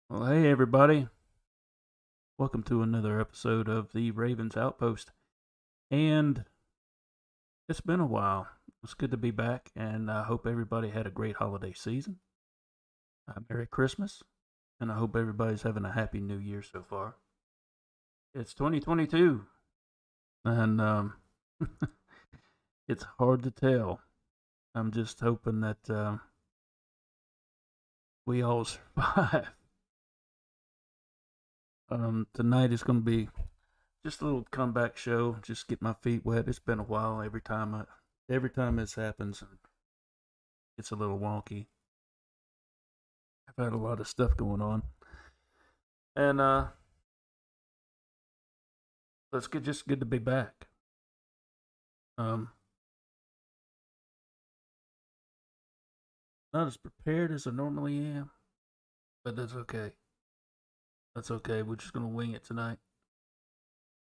Well, hey everybody. Welcome to another episode of the Ravens Outpost. And it's been a while. It's good to be back, and I hope everybody had a great holiday season. Merry Christmas, and I hope everybody's having a happy new year so far. It's 2022, and it's hard to tell. I'm just hoping that we all survive. Tonight is going to be just a little comeback show. Just get my feet wet. It's been a while. Every time this happens, it's a little wonky. I've had a lot of stuff going on, and it's just good to be back. Um, not as prepared as I normally am, but that's okay. That's okay. We're just gonna wing it tonight.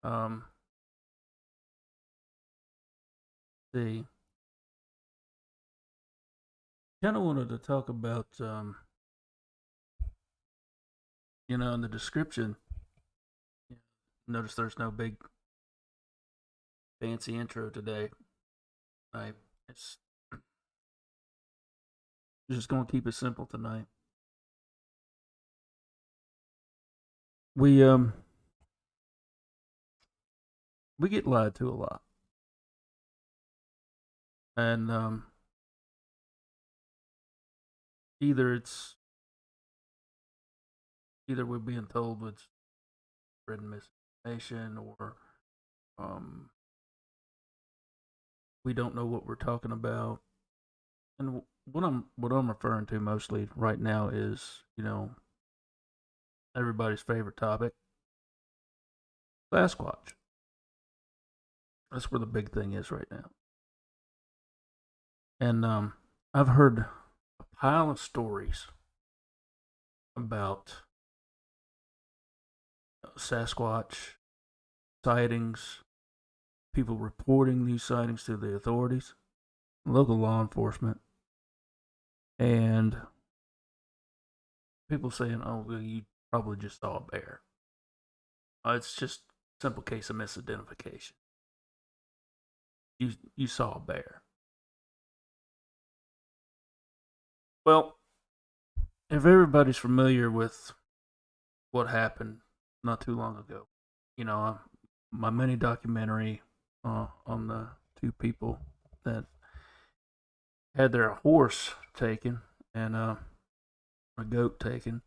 Um, see, kind of wanted to talk about in the description. Notice there's no big fancy intro today. I it's just gonna keep it simple tonight. We um we get lied to a lot, and either it's either we're being told it's spreading misinformation, or um we don't know what we're talking about. And what I'm referring to mostly right now is everybody's favorite topic, Sasquatch. That's where the big thing is right now. And I've heard a pile of stories about Sasquatch sightings, people reporting these sightings to the authorities, local law enforcement, and people saying, "Oh, well, you probably just saw a bear." It's just a simple case of misidentification. You saw a bear. Well, if everybody's familiar with what happened not too long ago, my mini documentary on the two people that had their horse taken and a goat taken.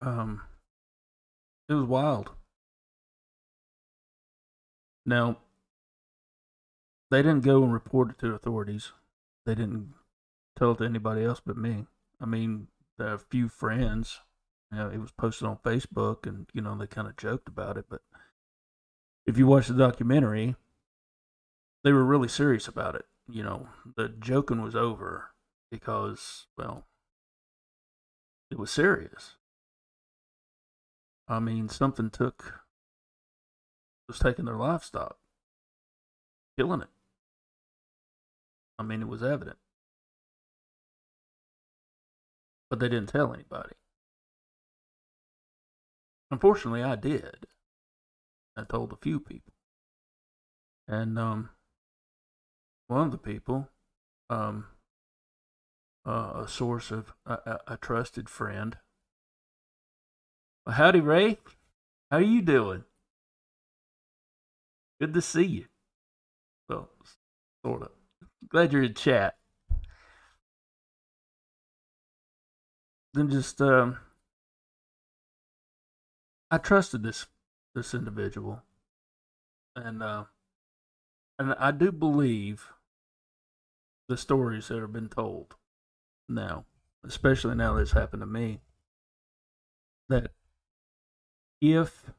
Um, it was wild. Now, they didn't go and report it to authorities. They didn't tell it to anybody else but me. I mean, a few friends. It was posted on Facebook, and they kind of joked about it. But if you watch the documentary, they were really serious about it. The joking was over because, well, it was serious. I mean, something was taking their livestock, killing it. I mean, it was evident, but they didn't tell anybody. Unfortunately, I did. I told a few people, and one of the people, um, a source of a trusted friend. Well, howdy, Ray. How you doing? Good to see you. Well, sort of. Glad you're in chat. Then just I trusted this individual, and I do believe the stories that have been told now, especially now that it's happened to me, that if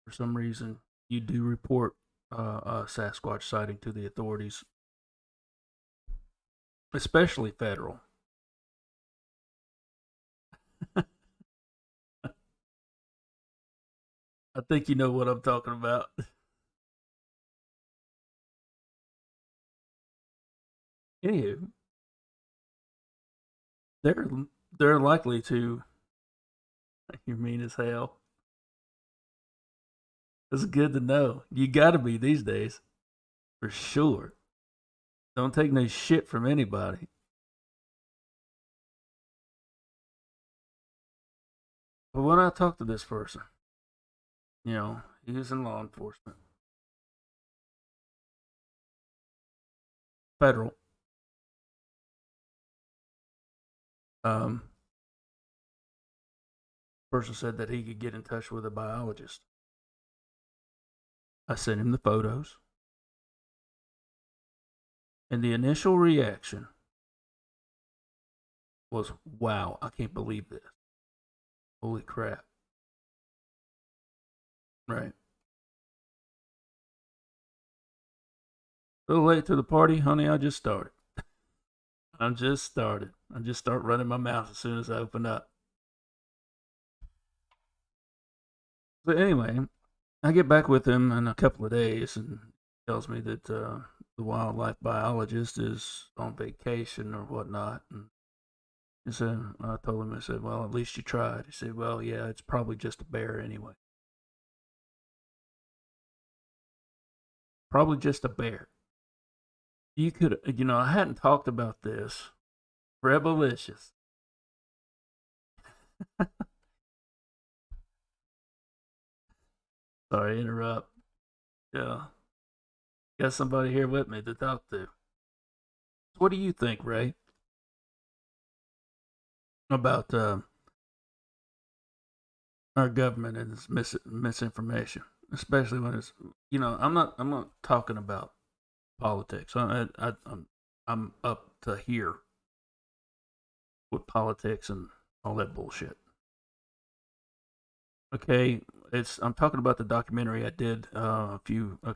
for some reason you do report a Sasquatch sighting to the authorities, especially federal, I think you know what I'm talking about. Anywho, they're they're likely to. You're mean as hell. It's good to know. You got to be these days, for sure. Don't take no shit from anybody. But when I talked to this person, he was in law enforcement, federal. Um, Person said that he could get in touch with a biologist. I sent him the photos, and the initial reaction was, "Wow, I can't believe this! Holy crap!" Right. A little late to the party, honey. I just started. I just started. I just start running my mouth as soon as I open up. But anyway, I get back with him in a couple of days, and he tells me that the wildlife biologist is on vacation or whatnot. And he said, I told him, I said, well, at least you tried. He said, well, yeah, it's probably just a bear anyway. Probably just a bear. You could, I hadn't talked about this. Rebelicious. Sorry to interrupt. Yeah. Got somebody here with me to talk to. What do you think, Ray, about our government and its misinformation, especially when it's, I'm not talking about politics. I'm up to here with politics and all that bullshit. Okay, I'm talking about the documentary I did a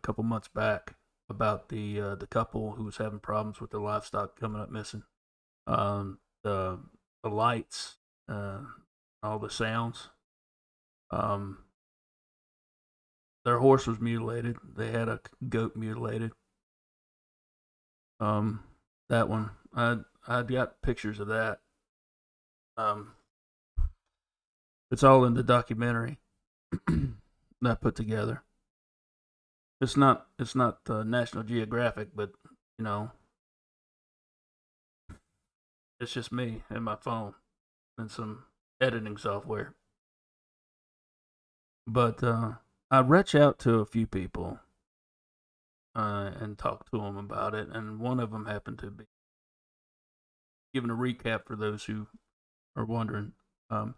couple months back about the couple who was having problems with their livestock coming up missing. The lights, all the sounds. Um, their horse was mutilated. They had a goat mutilated. Um, that one, I got pictures of that. Um, it's all in the documentary that I put together. It's not National Geographic, but you know, it's just me and my phone and some editing software. But I reach out to a few people and talk to them about it, and one of them happened to be giving a recap for those who are wondering. Um,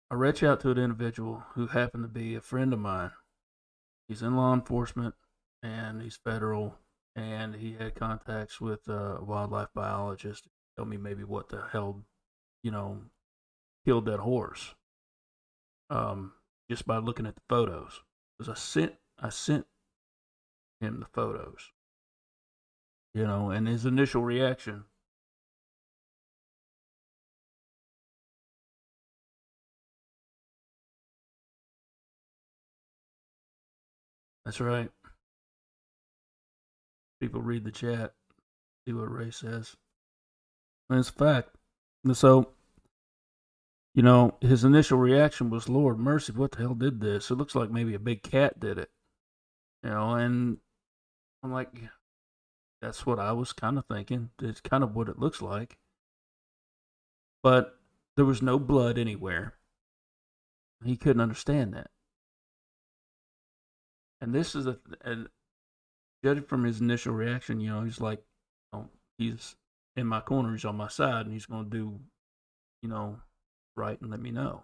I reached out to an individual who happened to be a friend of mine. He's in law enforcement and he's federal, and he had contacts with a wildlife biologist. Tell me maybe what the hell, you know, killed that horse. Just by looking at the photos, because I sent him the photos, and his initial reaction. That's right. People read the chat, see what Ray says. And it's a fact. And so, his initial reaction was, Lord mercy, what the hell did this? It looks like maybe a big cat did it. And I'm like, that's what I was kind of thinking. It's kind of what it looks like. But there was no blood anywhere. He couldn't understand that. And this is and judging from his initial reaction, he's like, he's in my corner, he's on my side, and he's going to do, right and let me know.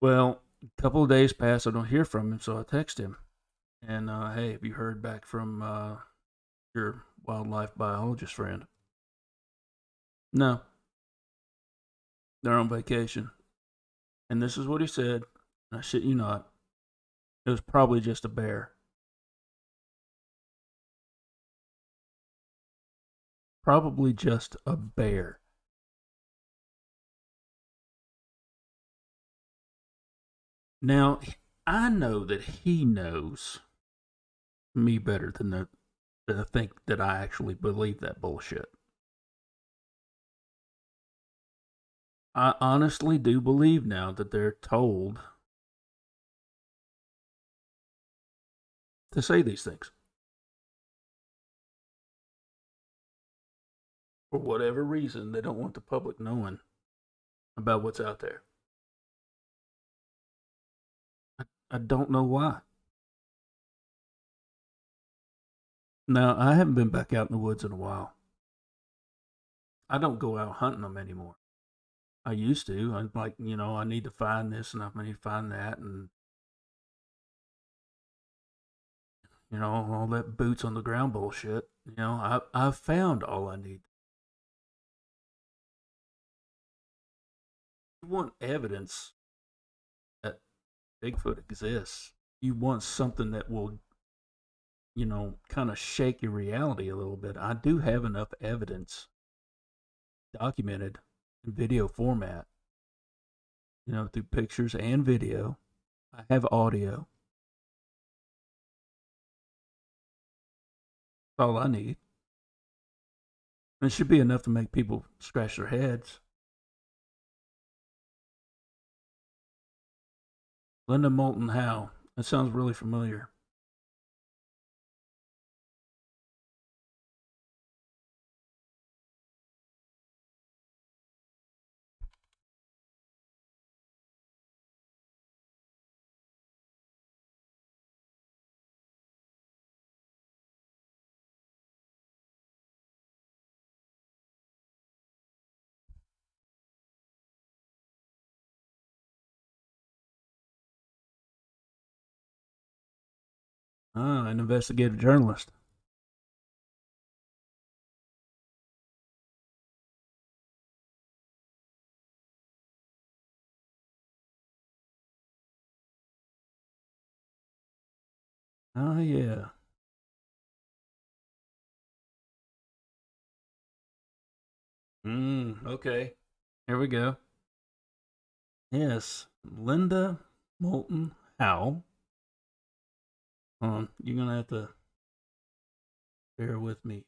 Well, a couple of days pass, I don't hear from him, so I text him. And, hey, have you heard back from your wildlife biologist friend? No, they're on vacation. And this is what he said. I shit you not. It was probably just a bear. Probably just a bear. Now, I know that he knows me better than to think that I actually believe that bullshit. I honestly do believe now that they're told to say these things for whatever reason. They don't want the public knowing about what's out there. I don't know why. Now, I haven't been back out in the woods in a while. I don't go out hunting them anymore. I used to. I'm like, I need to find this and I need to find that, and all that boots on the ground bullshit. I've found all I need. You want evidence that Bigfoot exists. You want something that will, kind of shake your reality a little bit. I do have enough evidence documented in video format, through pictures and video. I have audio. That's all I need. And it should be enough to make people scratch their heads. Linda Moulton Hal. That sounds really familiar. Ah, an investigative journalist. Oh, yeah. Okay. Here we go. Yes, Linda Moulton Howe. You're gonna have to bear with me.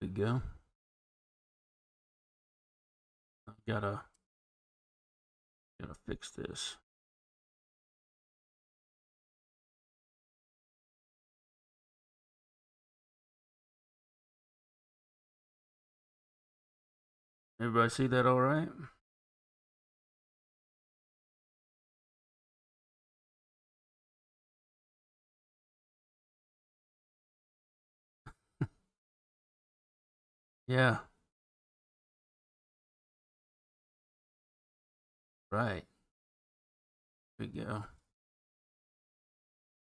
There we go. I've gotta fix this. Everybody see that all right? Yeah, right. Here we go.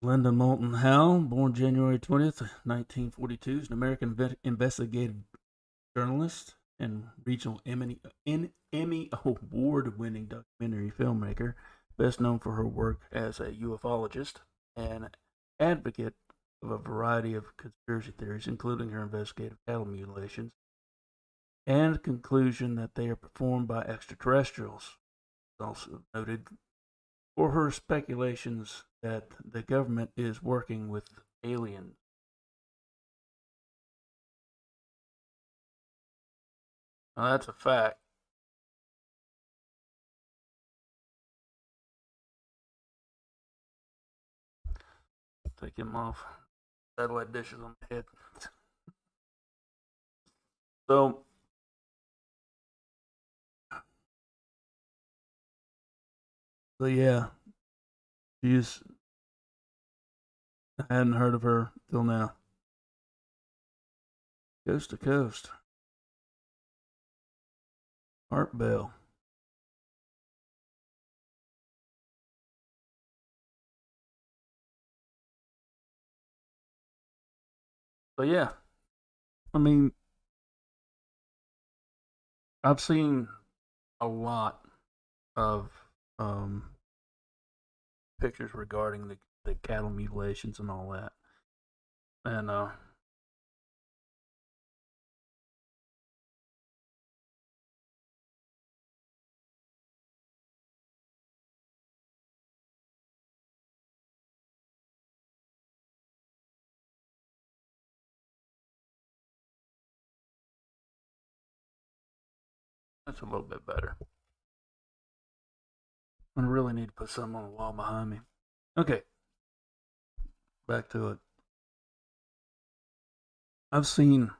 Linda Moulton Howe, born January 20th, 1942, is an American investigative journalist and regional Emmy award winning documentary filmmaker, best known for her work as a ufologist and advocate of a variety of conspiracy theories, including her investigative cattle mutilations and conclusion that they are performed by extraterrestrials. Also noted for her speculations that the government is working with aliens. Now, that's a fact. Take him off. Satellite dishes on the head. So, yeah, she's. I hadn't heard of her till now. Coast to coast. Art Bell. So yeah, I mean, I've seen a lot of um, pictures regarding the cattle mutilations and all that. And that's a little bit better. I really need to put something on the wall behind me. Okay, back to it. I've seen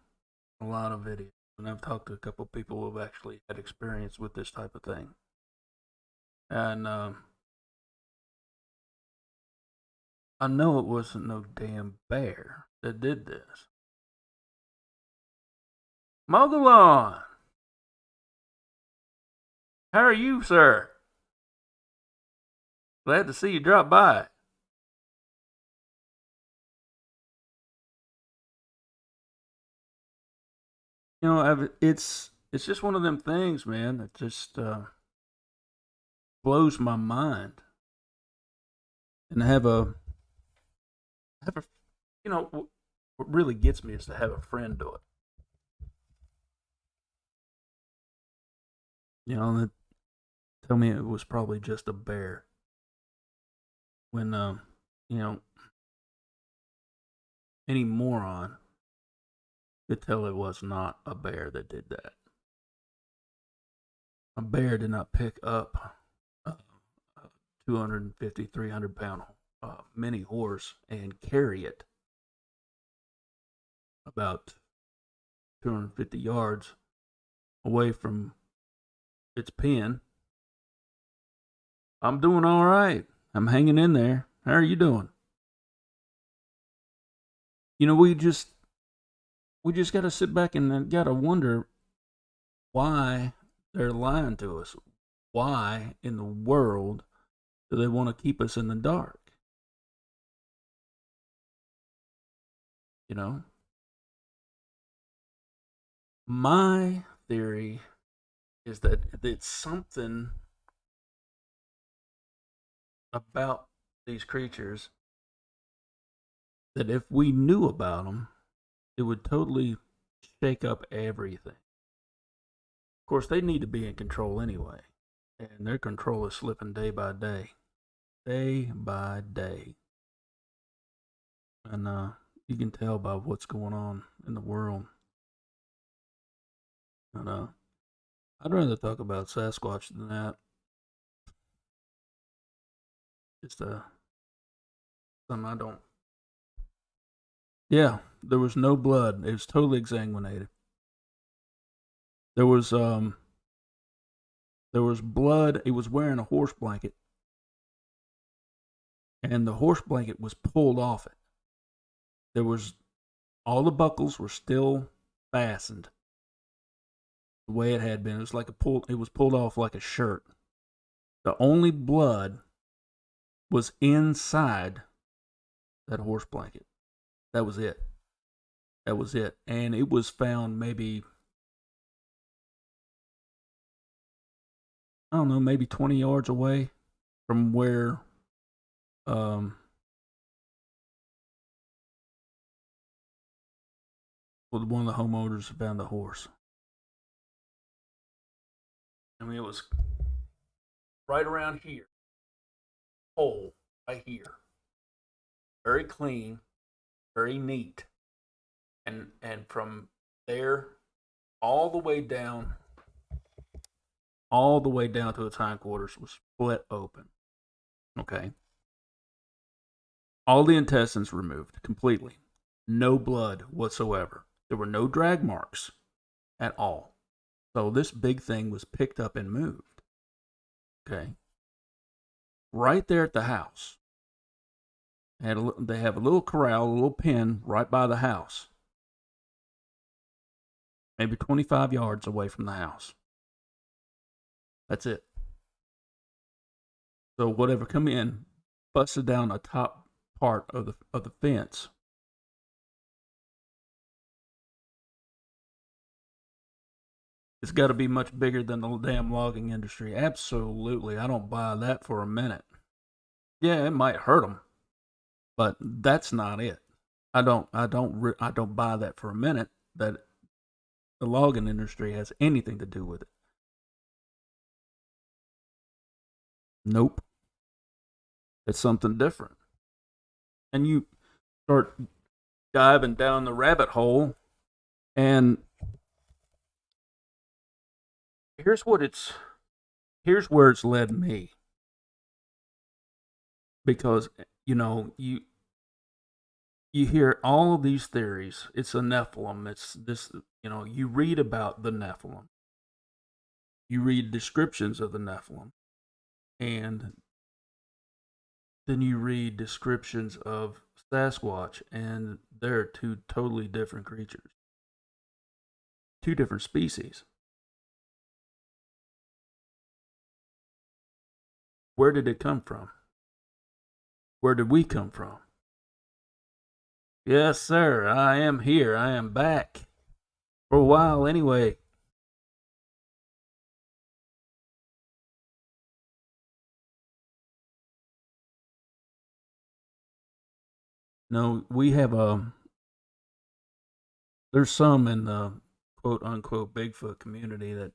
a lot of videos, and I've talked to a couple of people who have actually had experience with this type of thing. And I know it wasn't no damn bear that did this. Mow the lawn. How are you, sir? Glad to see you drop by. You know, it's just one of them things, man. That just blows my mind. And have a, you know, what really gets me is to have a friend do it. You know, that tell me it was probably just a bear. When you know, any moron could tell it was not a bear that did that. A bear did not pick up a 250, 300 pound mini horse and carry it about 250 yards away from its pen. I'm doing all right. I'm hanging in there. How are you doing? You know, we just got to sit back and got to wonder why they're lying to us. Why in the world do they want to keep us in the dark? You know? My theory is that it's something about these creatures that if we knew about them, it would totally shake up everything. Of course, they need to be in control anyway, and their control is slipping day by day. Day by day. And you can tell by what's going on in the world. And I'd rather talk about Sasquatch than that. Just something I don't. Yeah, there was no blood. It was totally exsanguinated. There was blood. He was wearing a horse blanket, and the horse blanket was pulled off it. There was all the buckles were still fastened the way it had been. It was like it was pulled off like a shirt. The only blood was inside that horse blanket. That was it. That was it. And it was found maybe, I don't know, maybe 20 yards away from where one of the homeowners found the horse. I mean, it was right around here. Hole right here. Very clean, very neat. And from there all the way down to its hindquarters was split open. Okay. All the intestines removed completely. No blood whatsoever. There were no drag marks at all. So this big thing was picked up and moved. Okay. Right there at the house. They have a little corral, a little pen right by the house. Maybe 25 yards away from the house. That's it. So whatever come in, busted down a top part of the fence. It's got to be much bigger than the damn logging industry. Absolutely. I don't buy that for a minute. Yeah, it might hurt them, but that's not it. I don't buy that for a minute that the logging industry has anything to do with it. Nope, it's something different. And you start diving down the rabbit hole, and here's what it's here's where it's led me, because you hear all of these theories. It's a Nephilim. It's this. You read about the Nephilim. You read descriptions of the Nephilim, and then you read descriptions of Sasquatch, and they're two totally different creatures, two different species. Where did it come from? Where did we come from? Yes, sir. I am here. I am back. For a while, anyway. No, we have there's some in the quote unquote Bigfoot community that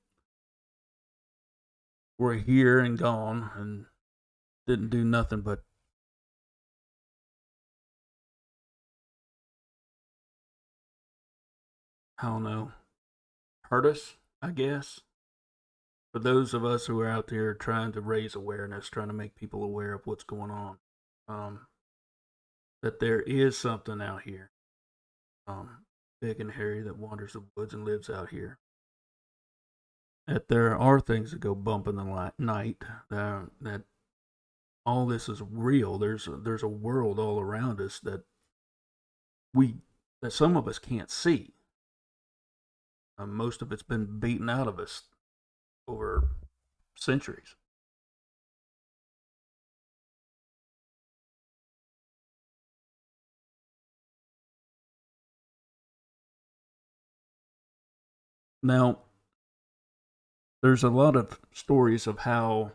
were here and gone and didn't do nothing but I don't know, hurt us, I guess. For those of us who are out there trying to raise awareness, trying to make people aware of what's going on, um, that there is something out here, big and hairy, that wanders the woods and lives out here. That there are things that go bump in the night. That all this is real. There's a world all around us we that some of us can't see. Most of it's been beaten out of us over centuries. Now, there's a lot of stories of how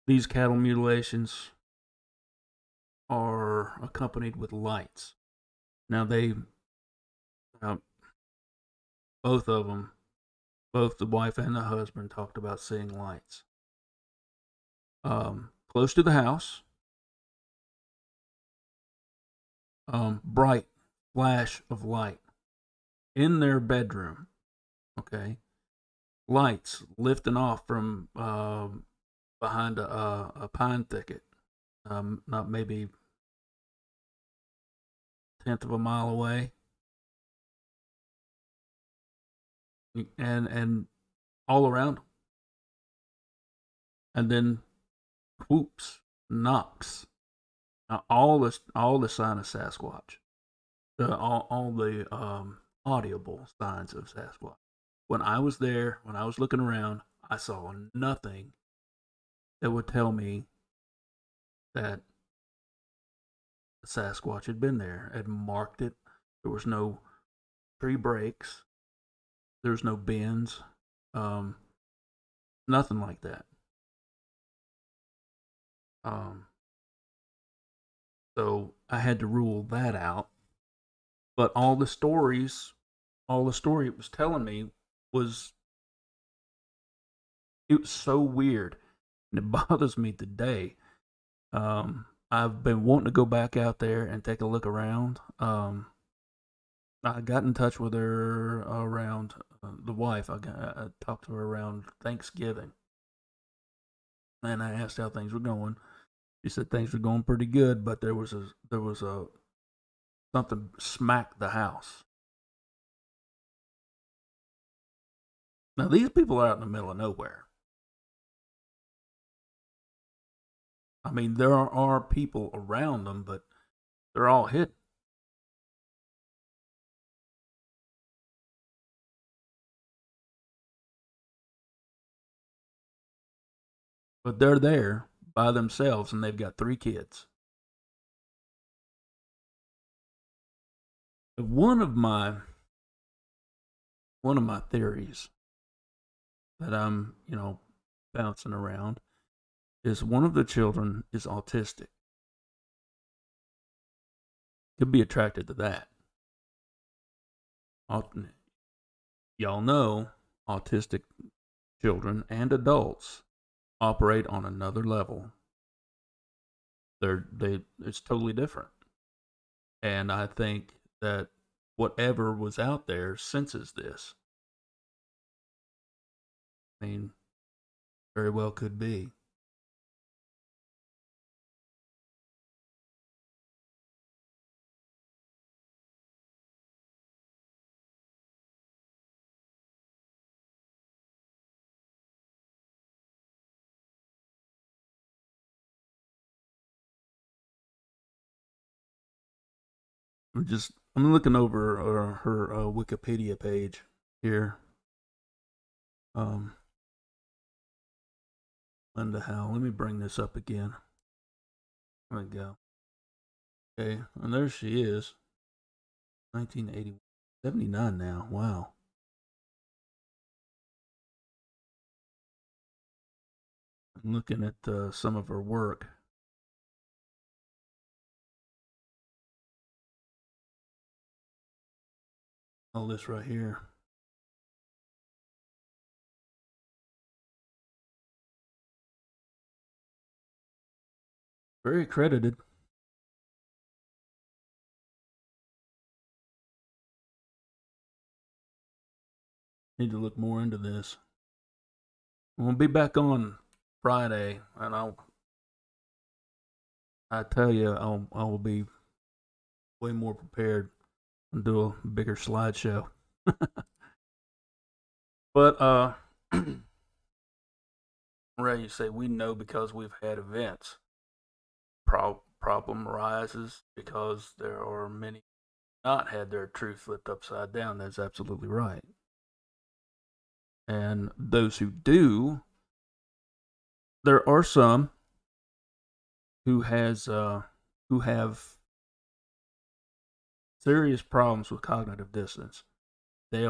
these cattle mutilations are accompanied with lights. Now, uh, both of them, both the wife and the husband, talked about seeing lights close to the house, bright flash of light in their bedroom. Okay, lights lifting off from behind a pine thicket, not maybe tenth of a mile away, and all around them. And then whoops, knocks, all the sign of Sasquatch, all the audible signs of Sasquatch. When I was there, when I was looking around, I saw nothing that would tell me that the Sasquatch had been there, had marked it. There was no tree breaks. There was no bends. Um, Nothing like that. Um, so I had to rule that out. But all the story it was telling me was it was so weird, and it bothers me today. I've been wanting to go back out there and take a look around. I got in touch with her around the wife. I talked to her around Thanksgiving, and I asked how things were going. She said things were going pretty good, but there was a something smacked the house. Now these people are out in the middle of nowhere. I mean, there are people around them, but they're all hidden. But they're there by themselves, and they've got three kids. One of my one of my theories that I'm bouncing around is one of the children is autistic. could be attracted to that. Y'all know autistic children and adults operate on another level. It's totally different. And I think that whatever was out there senses this. I mean, very well could be. I'm looking over her Wikipedia page here. Linda Howe. Let me bring this up again. There we go. Okay, and there she is. 1980, 79 now. Wow. I'm looking at some of her work. All this right here. Very credited. Need to look more into this. We'll be back on Friday, and I tell you, I will be way more prepared and do a bigger slideshow. But Ray, you say we know because we've had events. Problem arises because there are many not had their truth flipped upside down. That's absolutely right. And those who do, there are some who have serious problems with cognitive dissonance. They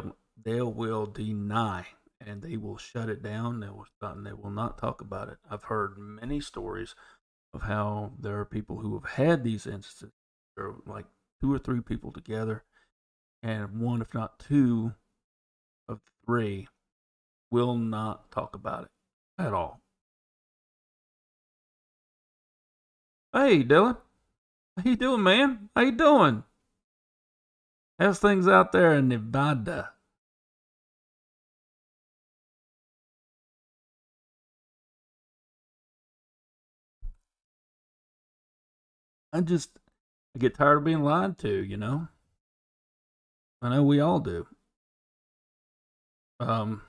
will deny and they will shut it down. They will not talk about it. I've heard many stories of how there are people who have had these instances. There are like 2 or 3 people together, and one, if not 2 of 3, will not talk about it at all. Hey, Dylan. How you doing, man? How you doing? How's things out there in Nevada? I get tired of being lied to, you know? I know we all do. Um,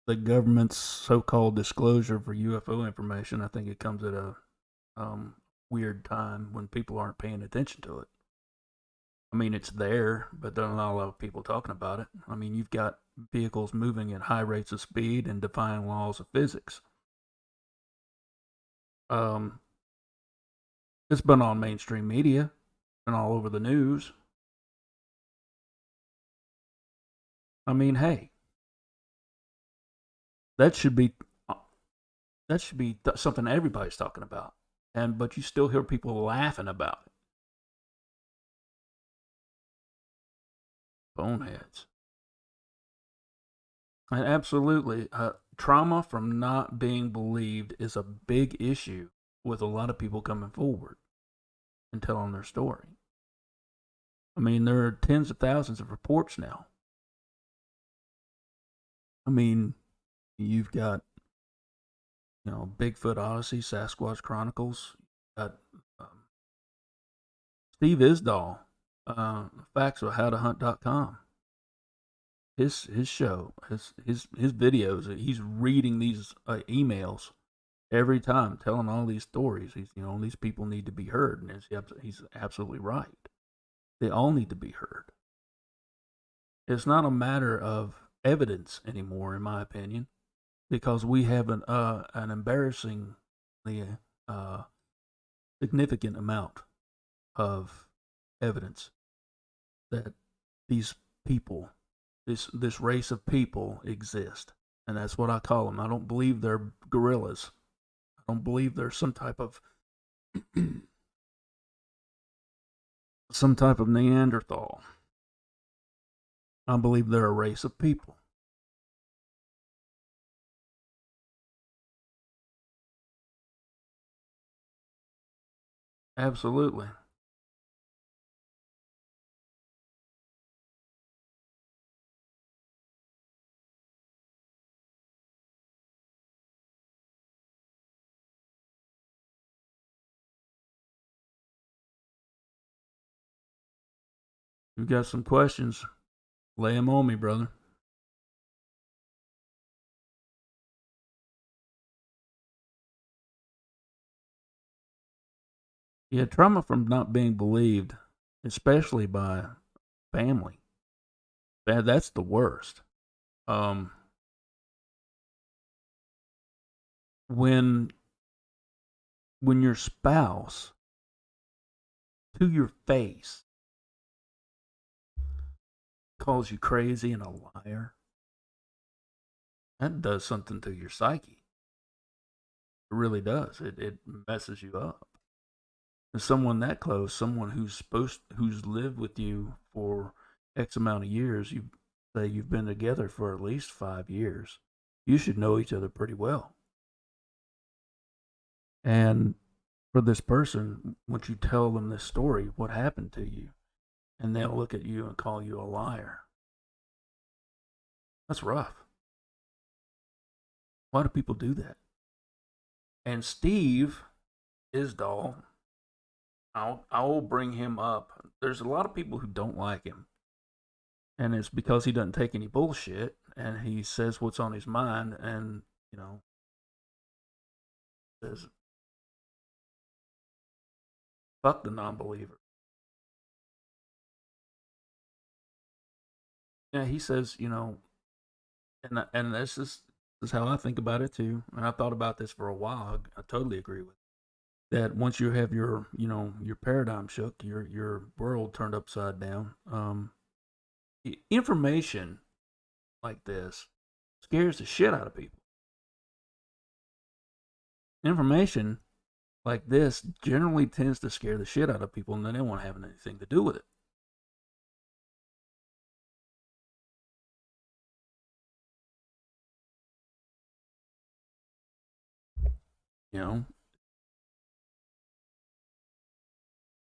the government's so-called disclosure for UFO information, I think it comes at a weird time when people aren't paying attention to it. I mean, it's there, but there are not a lot of people talking about it. I mean, you've got vehicles moving at high rates of speed and defying laws of physics. Um, it's been on mainstream media and all over the news. I mean, hey, that should be something everybody's talking about, but you still hear people laughing about it. Boneheads. And absolutely, trauma from not being believed is a big issue with a lot of people coming forward and telling their story. I mean, there are tens of thousands of reports now. I mean, you've got, Bigfoot Odyssey, Sasquatch Chronicles. You've got Steve Isdall, facts of howtohunt.com. His show, his videos. He's reading these emails every time, telling all these stories. These people need to be heard, and he's absolutely right. They all need to be heard. It's not a matter of evidence anymore, in my opinion, because we have an embarrassingly significant amount of evidence that these people, this race of people, exist, and that's what I call them. I don't believe they're gorillas. I don't believe they're some type of some type of Neanderthal. I believe they're a race of people. Absolutely. You got some questions? Lay them on me, brother. Yeah, trauma from not being believed, especially by family. That's the worst. Um, when your spouse to your face calls you crazy and a liar, that does something to your psyche. It really does. It messes you up. And someone that close, someone who's lived with you for X amount of years, you say you've been together for at least 5 years. You should know each other pretty well. And for this person, once you tell them this story, what happened to you, and they'll look at you and call you a liar. That's rough. Why do people do that? And Steve Isdall, I'll bring him up. There's a lot of people who don't like him, and it's because he doesn't take any bullshit, and he says what's on his mind, and says fuck the non-believer. Yeah, he says, and this is how I think about it too. And I thought about this for a while. I totally agree with that. Once you have your paradigm shook, your world turned upside down. Information like this scares the shit out of people. Information like this generally tends to scare the shit out of people, and then they won't have anything to do with it. You know,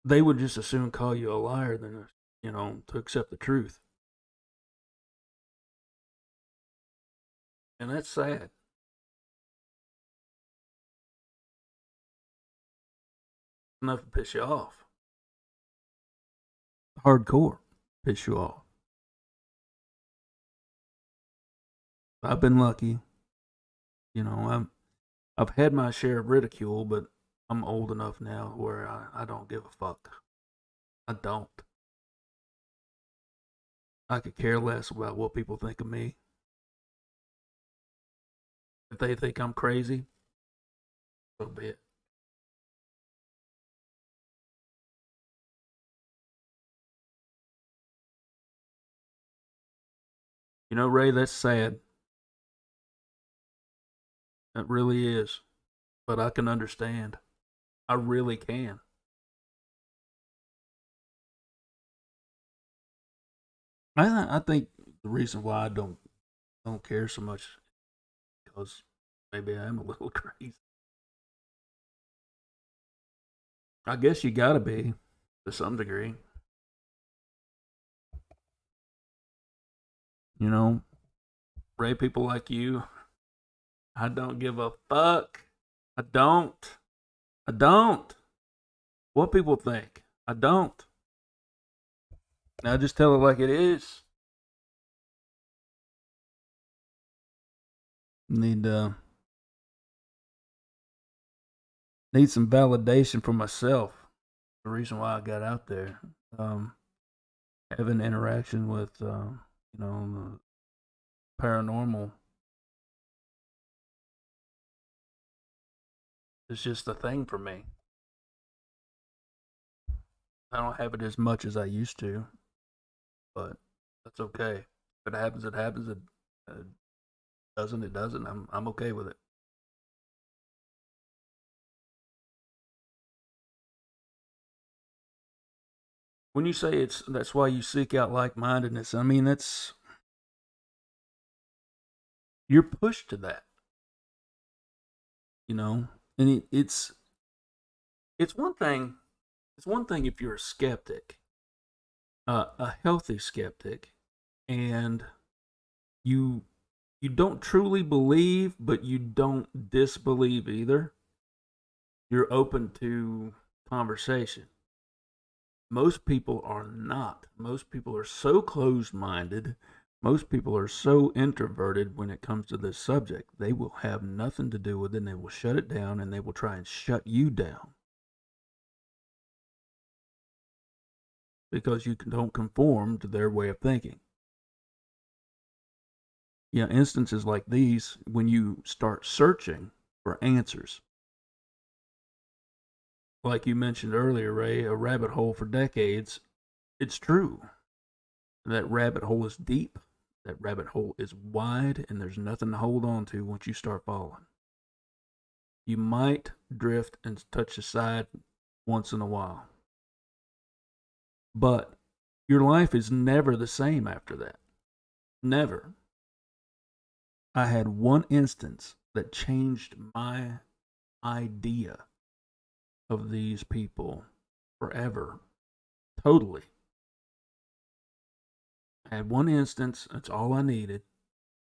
they would just as soon call you a liar than to accept the truth, and that's sad. Enough to piss you off. Hardcore piss you off. I've been lucky. I've had my share of ridicule, but I'm old enough now where I don't give a fuck. I don't. I could care less about what people think of me. If they think I'm crazy, so be it. Ray, that's sad. It really is. But I can understand. I really can. I think the reason why I don't care so much because maybe I am a little crazy. I guess you gotta be to some degree. You know, Ray, people like you, I don't give a fuck. I don't. I don't. What people think. I don't. I just tell it like it is. Need need some validation for myself. The reason why I got out there, having interaction with the paranormal is just a thing for me. I don't have it as much as I used to, but that's okay. If it happens, it happens. It doesn't. It doesn't. I'm okay with it. when you say that's why you seek out like-mindedness, I mean, you're pushed to that, you know? And it's one thing, it's one thing if you're a skeptic, a healthy skeptic, and you you don't truly believe, but you don't disbelieve either. You're open to conversation. Most people are not. Most people are so closed minded. Most people are so introverted when it comes to this subject. They will have nothing to do with it and they will shut it down and they will try and shut you down because you don't conform to their way of thinking. Yeah, instances like these, when you start searching for answers, like you mentioned earlier, Ray, a rabbit hole for decades, it's true. That rabbit hole is deep. That rabbit hole is wide, and there's nothing to hold on to once you start falling. You might drift and touch the side once in a while, but your life is never the same after that. Never. I had one instance that changed my idea of these people forever. Totally. I had one instance, that's all I needed,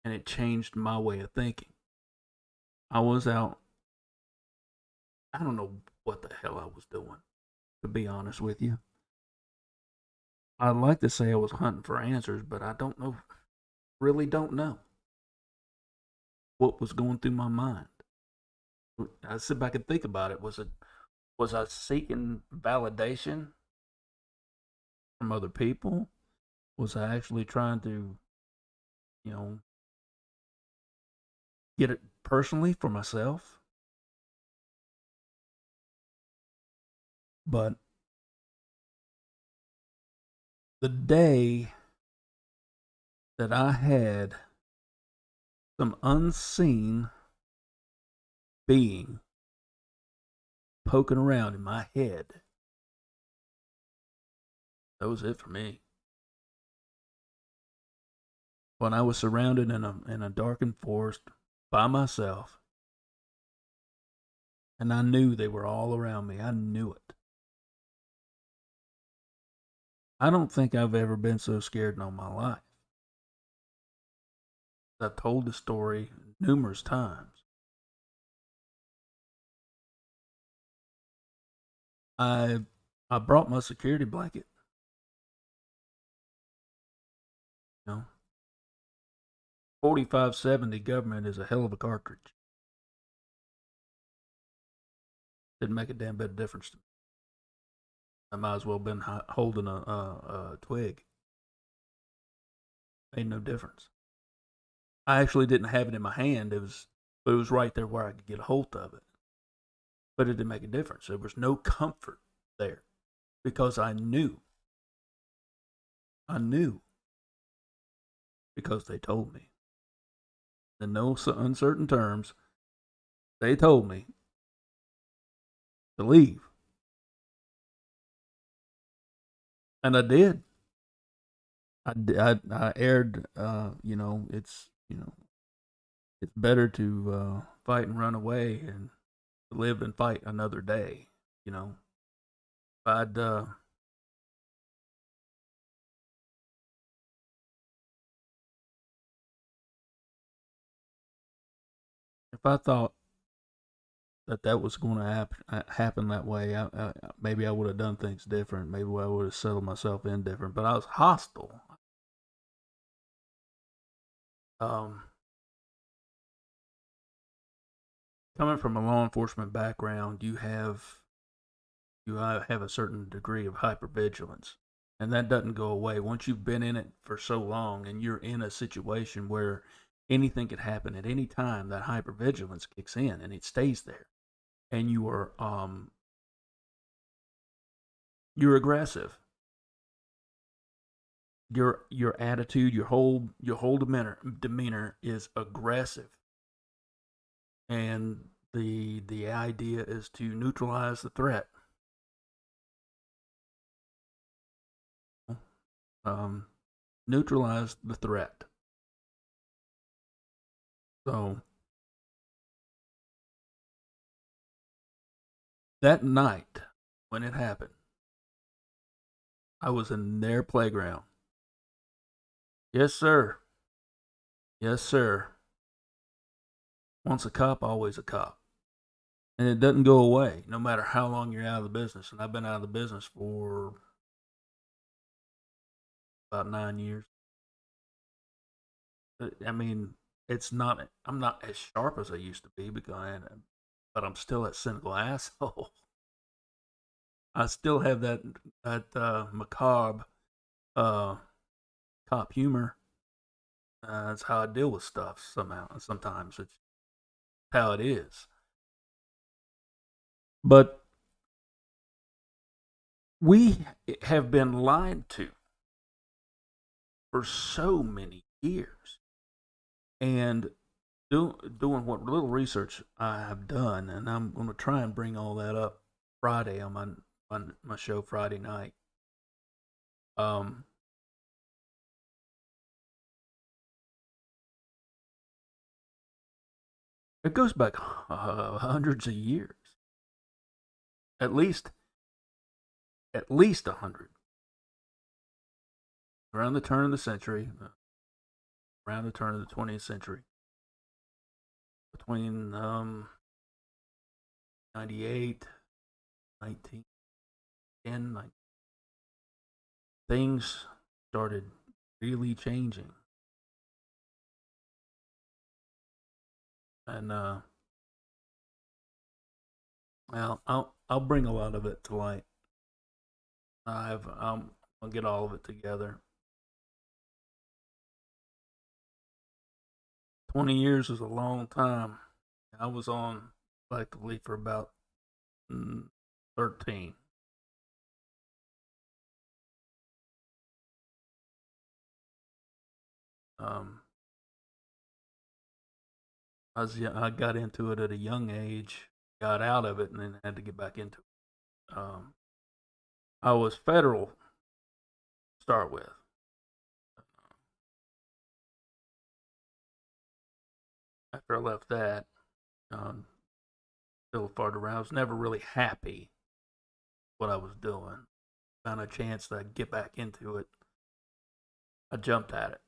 and it changed my way of thinking. I was out, I don't know what the hell I was doing, to be honest with you. I'd like to say I was hunting for answers, but I don't know, really don't know what was going through my mind. I sit back and think about it. Was I seeking validation from other people? Was I actually trying to, you know, get it personally for myself? But the day that I had some unseen being poking around in my head, that was it for me. When I was surrounded in a darkened forest by myself, and I knew they were all around me. I knew it. I don't think I've ever been so scared in all my life. I've told the story numerous times. I I brought my security blanket. You know, 4570 government is a hell of a cartridge. Didn't make a damn bit of difference to me. I might as well have been holding a twig. Made no difference. I actually didn't have it in my hand. But it was right there where I could get a hold of it. But it didn't make a difference. There was no comfort there because I knew because they told me. In no uncertain terms, they told me to leave. And I did. I aired, it's better to fight and run away and live and fight another day. You know, if I thought that was going to happen that way, maybe I would have done things different. Maybe I would have settled myself in different. But I was hostile. Um, Coming from a law enforcement background, you have a certain degree of hypervigilance, and that doesn't go away once you've been in it for so long, and you're in a situation where anything could happen at any time. That hypervigilance kicks in, and it stays there, and you're aggressive. Your attitude, your whole demeanor is aggressive, and the idea is to neutralize the threat. neutralized the threat. So that night when it happened, I was in their playground. Yes, sir. Yes, sir. Once a cop, always a cop. And it doesn't go away no matter how long you're out of the business. And I've been out of the business for about 9 years. I mean, it's not. I'm not as sharp as I used to be but I'm still that cynical asshole. I still have that macabre uh, cop humor. That's how I deal with stuff somehow. Sometimes it's how it is. But we have been lied to for so many years. And doing what little research I have done, and I'm going to try and bring all that up Friday on my show Friday night. Um, it goes back hundreds of years, at least at least 100. Around the turn of the century, around the turn of the 20th century, between 98, 1910, things started really changing. And well, I'll bring a lot of it to light. I'll get all of it together. 20 years is a long time. I was on collectively for about 13. Um, I got into it at a young age, got out of it, and then had to get back into it. I was federal to start with. After I left that, still farther around. I was never really happy what I was doing. Found a chance to get back into it. I jumped at it,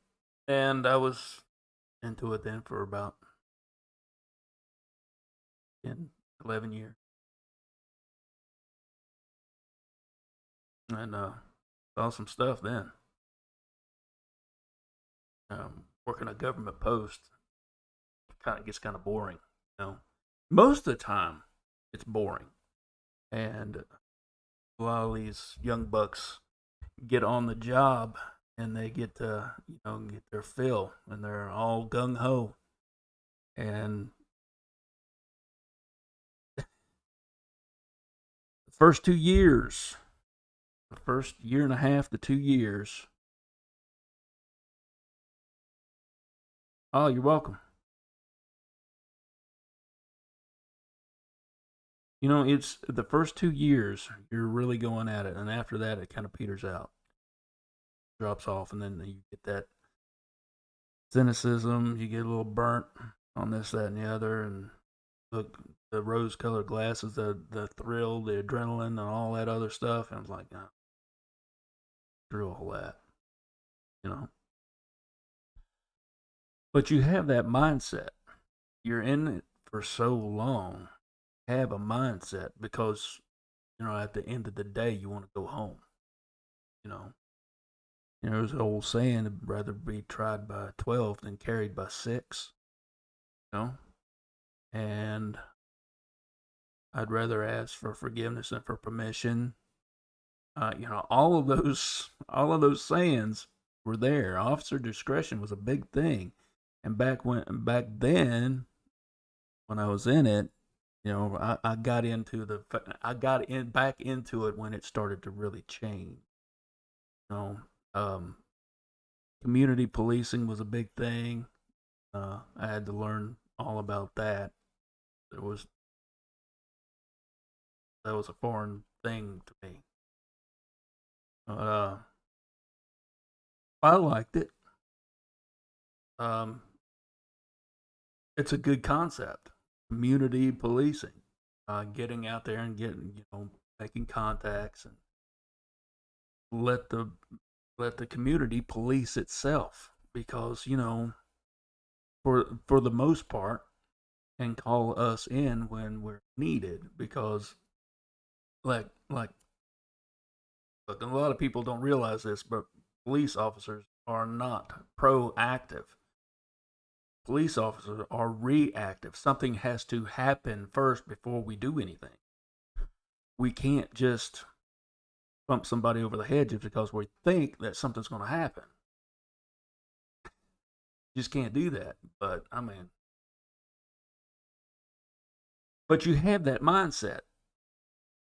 and I was into it then for about 10, 11 years, and saw some stuff then. Working a government post kind of gets kind of boring. You know, most of the time it's boring, and a lot of these young bucks get on the job and they get to get their fill, and they're all gung ho. And the first 2 years, the first year and a half to 2 years. Oh, you're welcome. It's the first 2 years you're really going at it, and after that, it kind of peters out, drops off, and then you get that cynicism. You get a little burnt on this, that, and the other, and the rose-colored glasses, the thrill, the adrenaline, and all that other stuff. And I was like, oh, screw all that, you know. But you have that mindset. You're in it for so long. Have a mindset because at the end of the day, you want to go home. You know, there's an old saying: "I'd rather be tried by 12 than carried by 6." You know, and I'd rather ask for forgiveness than for permission. All of those sayings were there. Officer discretion was a big thing, and back then when I was in it, I got back into it when it started to really change. You know, community policing was a big thing. I had to learn all about that. There was that was a foreign thing to me. Uh, I liked it. Um, it's a good concept. Community policing, getting out there and getting, making contacts and let the let the community police itself because for the most part and call us in when we're needed because like look, a lot of people don't realize this, but police officers are not proactive. Police officers are reactive. Something has to happen first before we do anything. We can't just bump somebody over the head just because we think that something's going to happen. Just can't do that. But I mean, but you have that mindset.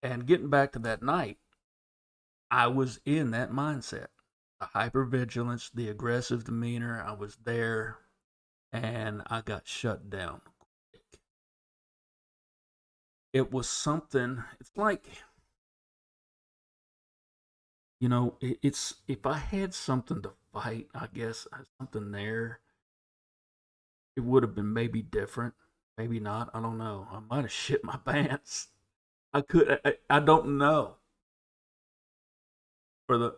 And getting back to that night, I was in that mindset. The hypervigilance, the aggressive demeanor, I was there and I got shut down quick. It was something, it's like, it's if I had something to fight, I guess something there, it would have been maybe different. Maybe not. I don't know. I might have shit my pants. I don't know. For the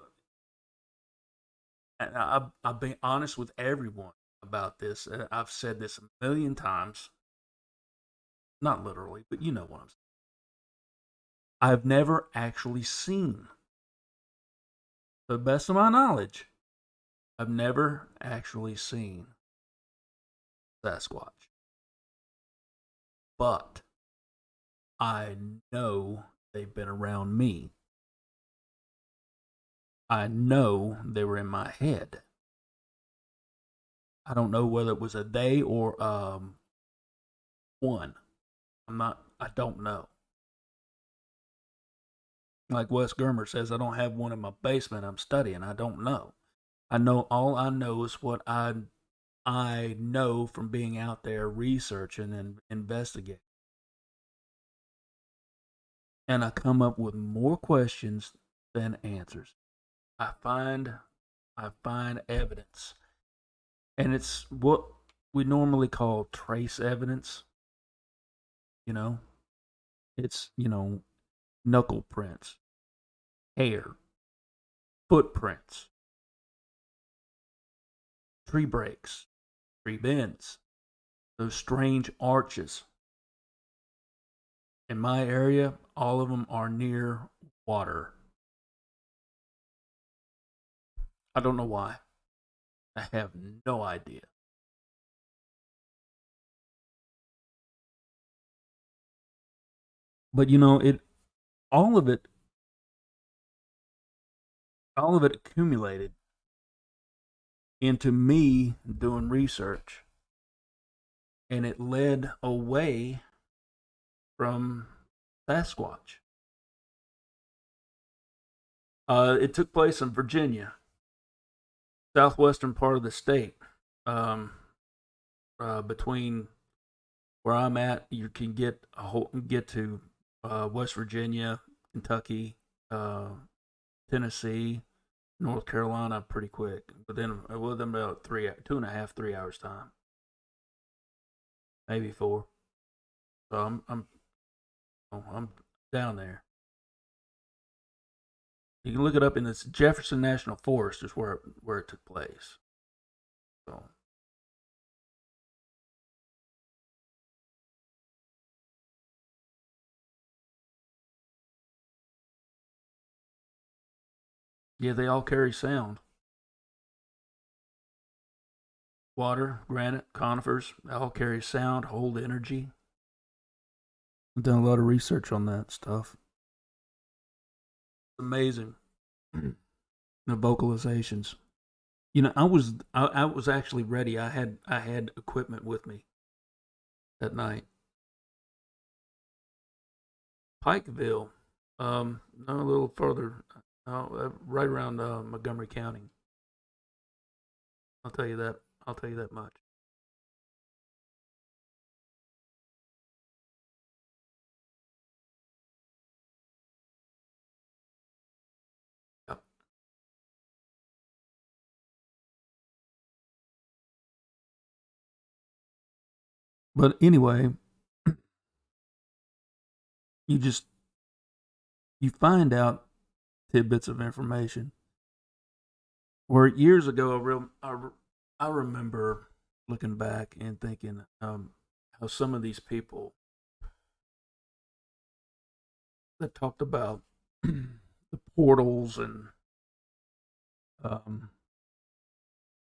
I've been honest with everyone about this. I've said this a million times, not literally, but you know what I'm saying. I've never actually seen, to the best of my knowledge, I've never actually seen Sasquatch. But I know they've been around me. I know they were in my head. I don't know whether it was a they or one. I don't know. Like Wes Germer says, I don't have one in my basement. I'm studying. I don't know. All I know is what I know from being out there researching and investigating. And I come up with more questions than answers. I find I find evidence. And it's what we normally call trace evidence, you know. It's, knuckle prints, hair, footprints, tree breaks, tree bends, those strange arches. In my area, all of them are near water. I don't know why. I have no idea. But all of it all of it accumulated into me doing research and it led away from Sasquatch. It took place in Virginia, southwestern part of the state. Um, Between where I'm at, you can get to West Virginia, Kentucky, uh, Tennessee, North Carolina pretty quick. Within about 2.5, 3 hours time, maybe four. So I'm down there. You can look it up in this Jefferson National Forest is where it took place. So yeah, they all carry sound. Water, granite, conifers, they all carry sound, hold energy. I've done a lot of research on that stuff. It's amazing. The vocalizations. I was actually ready. I had equipment with me that night. Pikeville, no, a little further, right around Montgomery County. I'll tell you that. I'll tell you that much. Yep. But anyway, you find out tidbits of information. Where years ago, I remember looking back and thinking how some of these people that talked about the portals and um,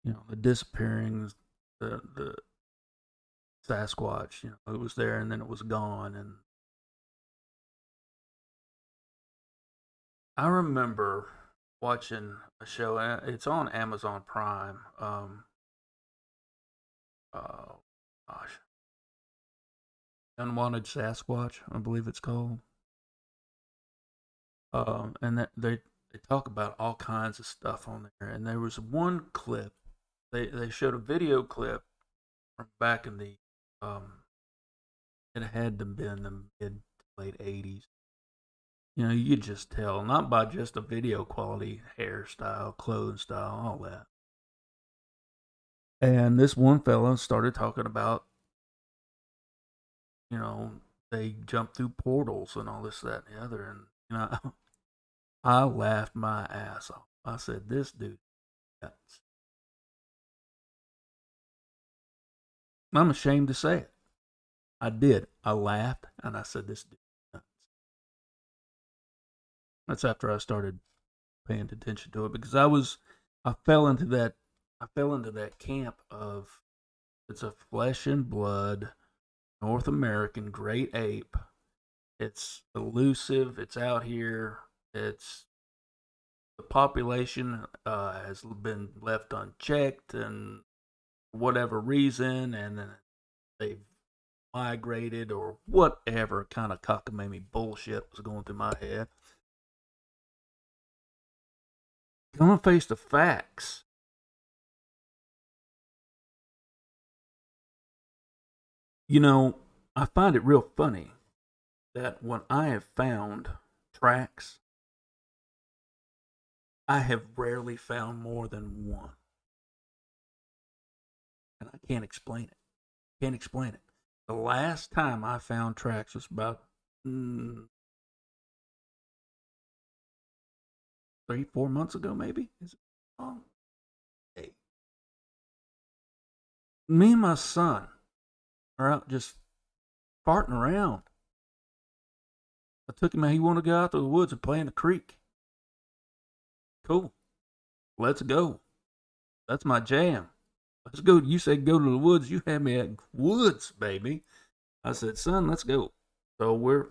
the disappearings, the Sasquatch, it was there and then it was gone. And I remember watching a show. It's on Amazon Prime. Oh gosh, Unwanted Sasquatch, I believe it's called. And that they talk about all kinds of stuff on there. And there was one clip. They showed a video clip from back in the it had to been the mid to late '80s. You could just tell, not by just the video quality, hairstyle, clothing style, all that. And this one fella started talking about, they jump through portals and all this, that, and the other. And, I laughed my ass off. I said, this dude nuts. I'm ashamed to say it. I did. I laughed and I said, this dude nuts. That's after I started paying attention to it, because I fell into that camp of, it's a flesh and blood North American great ape. It's elusive. It's out here. It's the population has been left unchecked and for whatever reason, and then they've migrated or whatever kind of cockamamie bullshit was going through my head. Come and face the facts. I find it real funny that when I have found tracks, I have rarely found more than one. And I can't explain it. Can't explain it. The last time I found tracks was about 3-4 months ago, maybe. Is it? Oh, hey. Me and my son are out just farting around. I took him out. He wanted to go out to the woods and play in the creek. Cool. Let's go. That's my jam. Let's go. You said go to the woods. You had me at woods, baby. I said, son, let's go. So we're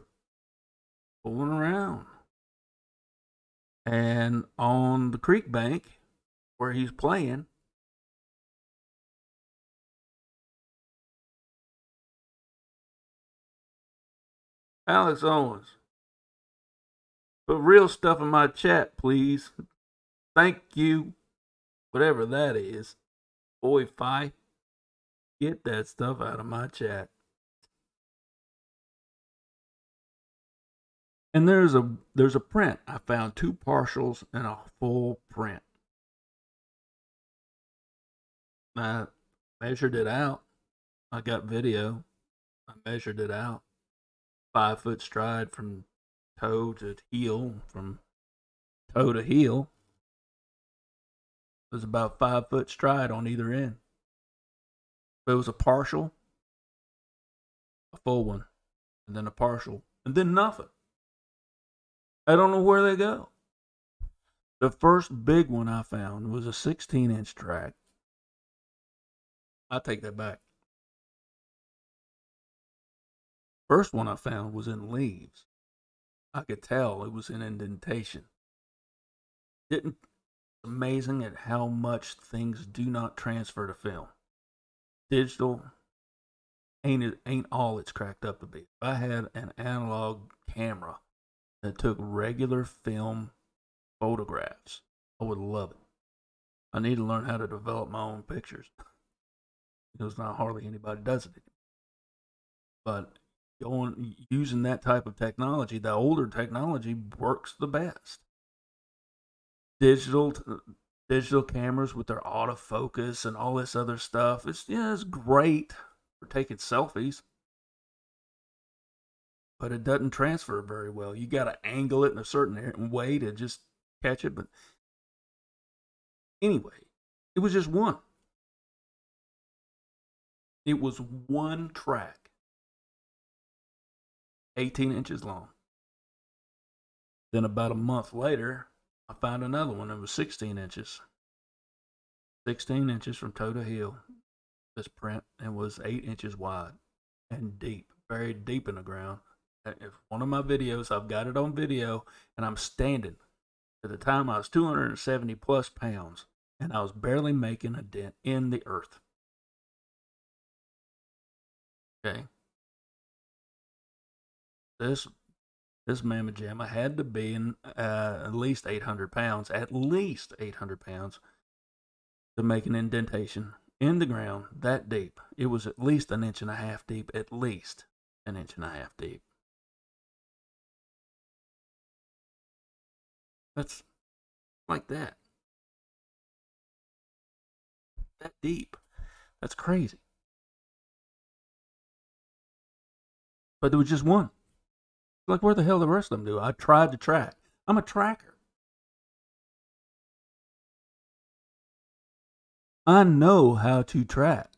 fooling around. And on the creek bank where he's playing, Alex Owens, put real stuff in my chat, please. Thank you. Whatever that is. Boy, Fi, get that stuff out of my chat. And there's a print. I found 2 partials and a full print. I measured it out. I got video. I measured it out. 5-foot stride from toe to heel, from toe to heel. It was about 5-foot stride on either end. But it was a partial, a full one, and then a partial, and then nothing. I don't know where they go. The first big one I found was a 16-inch track. I take that back. First one I found was in leaves. I could tell it was in indentation. It's amazing at how much things do not transfer to film. Digital ain't all it's cracked up to be. If I had an analog camera that took regular film photographs, I would love it. I need to learn how to develop my own pictures. Because not hardly anybody does it. But using that type of technology, the older technology works the best. Digital cameras with their autofocus and all this other stuff, it's great, for taking selfies, but it doesn't transfer very well. You got to angle it in a certain way to just catch it. But anyway, it was just one. It was one track, 18 inches long. Then about a month later, I found another one that was 16 inches. 16 inches from toe to heel, this print, and was 8 inches wide and deep, buried deep in the ground. It's one of my videos, I've got it on video, and I'm standing. At the time, I was 270 plus pounds, and I was barely making a dent in the earth. Okay. This mamma jamma had to be in at least 800 pounds, to make an indentation in the ground that deep. It was at least an inch and a half deep, at least an inch and a half deep. That's like that. That deep. That's crazy. But there was just one. Like, where the hell the rest of them do? I tried to track. I'm a tracker. I know how to track.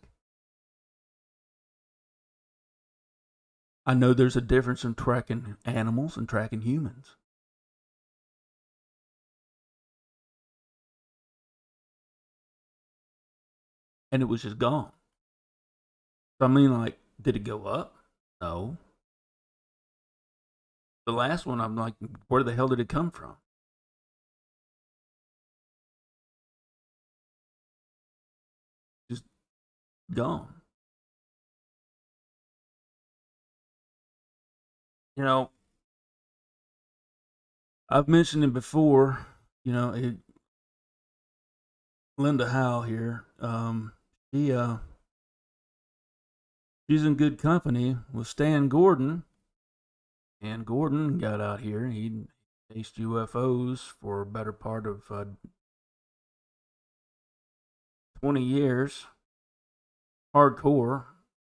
I know there's a difference in tracking animals and tracking humans. And it was just gone. So, I mean, like, did it go up? No. The last one, I'm like, where the hell did it come from? Just gone. You know, I've mentioned it before. You know, Linda Howe here. She she's in good company with Stan Gordon. And Gordon got out here. He chased UFOs for a better part of 20 years. Hardcore.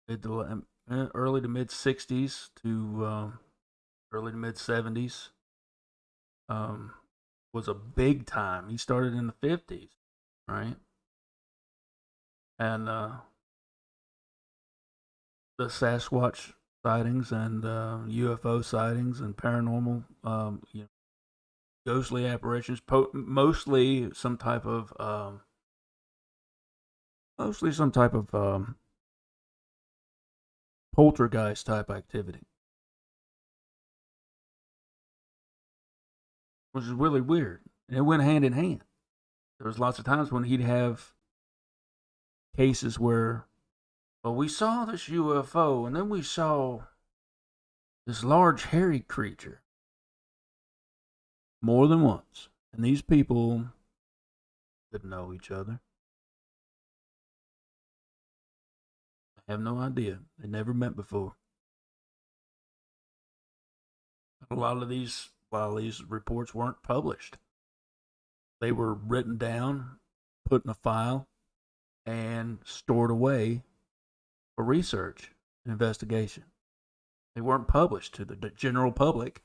Early to mid 60s to early to mid 70s. Was a big time. He started in the 50s, right? And the Sasquatch sightings and UFO sightings and paranormal, ghostly apparitions, mostly some type of poltergeist type activity, which is really weird. And it went hand in hand. There was lots of times when he'd have cases where, well, we saw this UFO, and then we saw this large hairy creature more than once. And these people didn't know each other. I have no idea. They never met before. A lot of these reports weren't published. They were written down, put in a file, and stored away for research and investigation. They weren't published to the general public.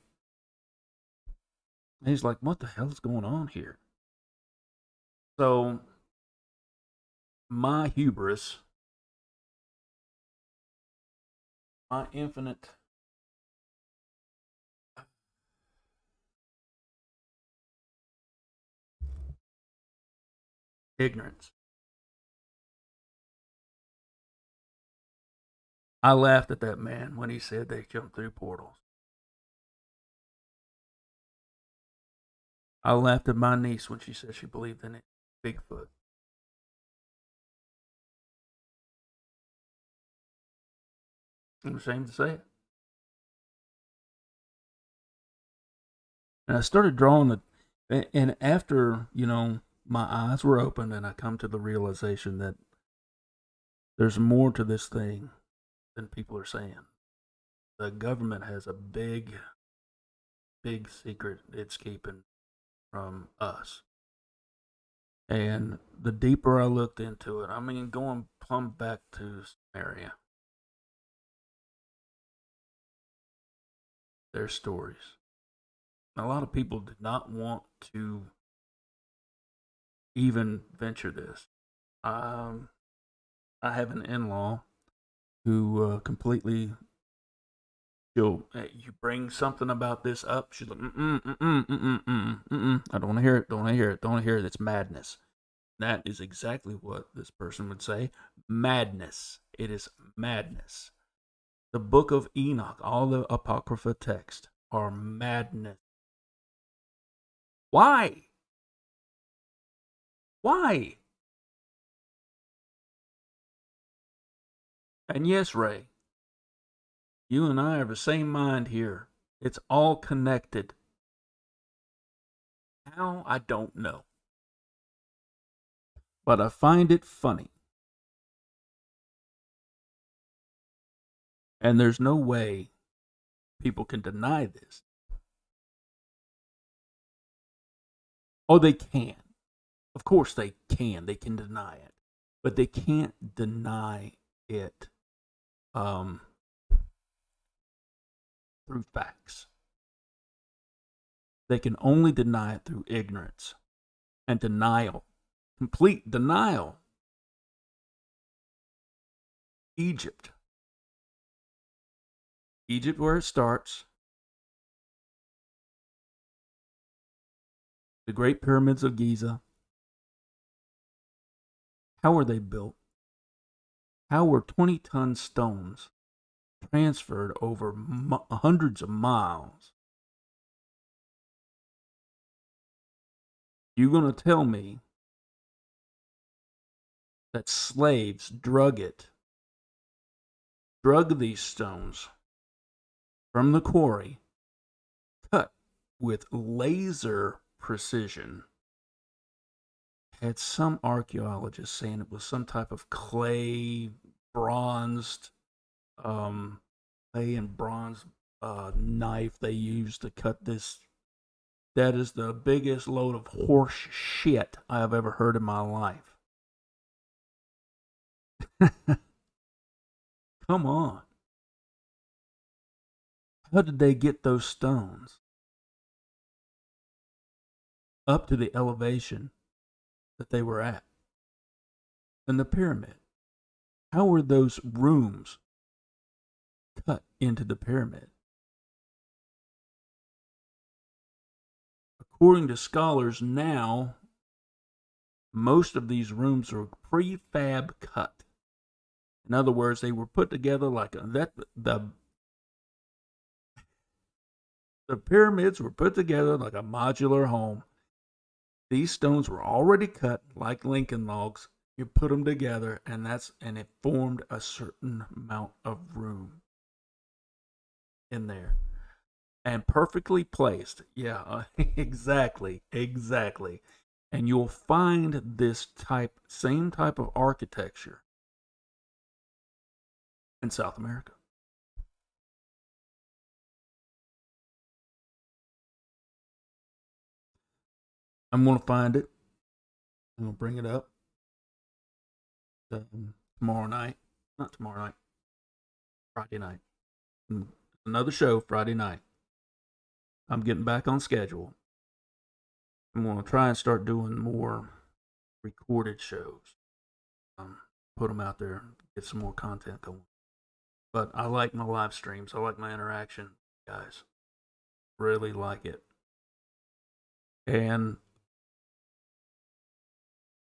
And he's like, what the hell is going on here? So, my hubris, my infinite ignorance. I laughed at that man when he said they jumped through portals. I laughed at my niece when she said she believed in it. Bigfoot. I'm ashamed to say it. And I started drawing and after, my eyes were opened and I come to the realization that there's more to this thing than people are saying. The government has a big, big secret it's keeping from us. And the deeper I looked into it, I mean, going plumb back to Samaria, their stories. A lot of people did not want to even venture this. I have an in-law who completely, you bring something about this up, she's like, I don't want to hear it, don't want to hear it, don't want to hear it. It's madness. That is exactly what this person would say. Madness. It is madness. The book of Enoch, all the Apocrypha texts are madness. Why? Why? And yes, Ray, you and I are the same mind here. It's all connected. How? I don't know. But I find it funny. And there's no way people can deny this. Oh, they can. Of course they can. They can deny it. But they can't deny it through facts. They can only deny it through ignorance and denial. Complete denial. Egypt. Egypt, where it starts. The Great Pyramids of Giza. How were they built? How were 20-ton stones transferred over hundreds of miles? You're going to tell me that slaves drug these stones from the quarry, cut with laser precision. Had some archaeologists saying it was some type of clay, bronzed, clay and bronze knife they used to cut this. That is the biggest load of horse shit I have ever heard in my life. Come on. How did they get those stones up to the elevation that they were at in the pyramid? How were those rooms cut into the pyramid? According to scholars now, most of these rooms are prefab cut. In other words, they were put together like the pyramids were put together like a modular home. These stones were already cut like Lincoln logs. You put them together, and it formed a certain amount of room in there, and perfectly placed. Yeah, exactly. And you'll find this same type of architecture in South America. I'm going to find it. I'm going to bring it up tomorrow night. Not tomorrow night. Friday night. Another show Friday night. I'm getting back on schedule. I'm going to try and start doing more recorded shows. Put them out there, get some more content going. But I like my live streams. I like my interaction, guys. Really like it. And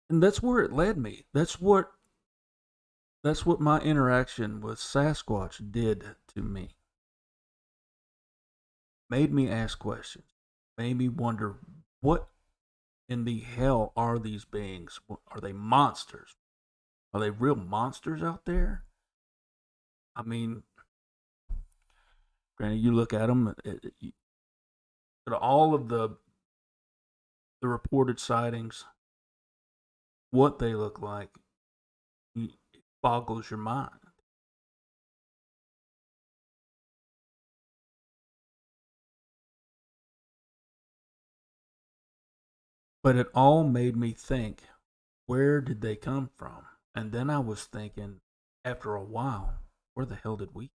that's where it led me. That's what my interaction with Sasquatch did to me. Made me ask questions. Made me wonder, what in the hell are these beings? Are they monsters? Are they real monsters out there? I mean, granted, you look at them, all of the reported sightings, what they look like, it boggles your mind. But it all made me think, where did they come from? And then I was thinking, after a while, where the hell did we?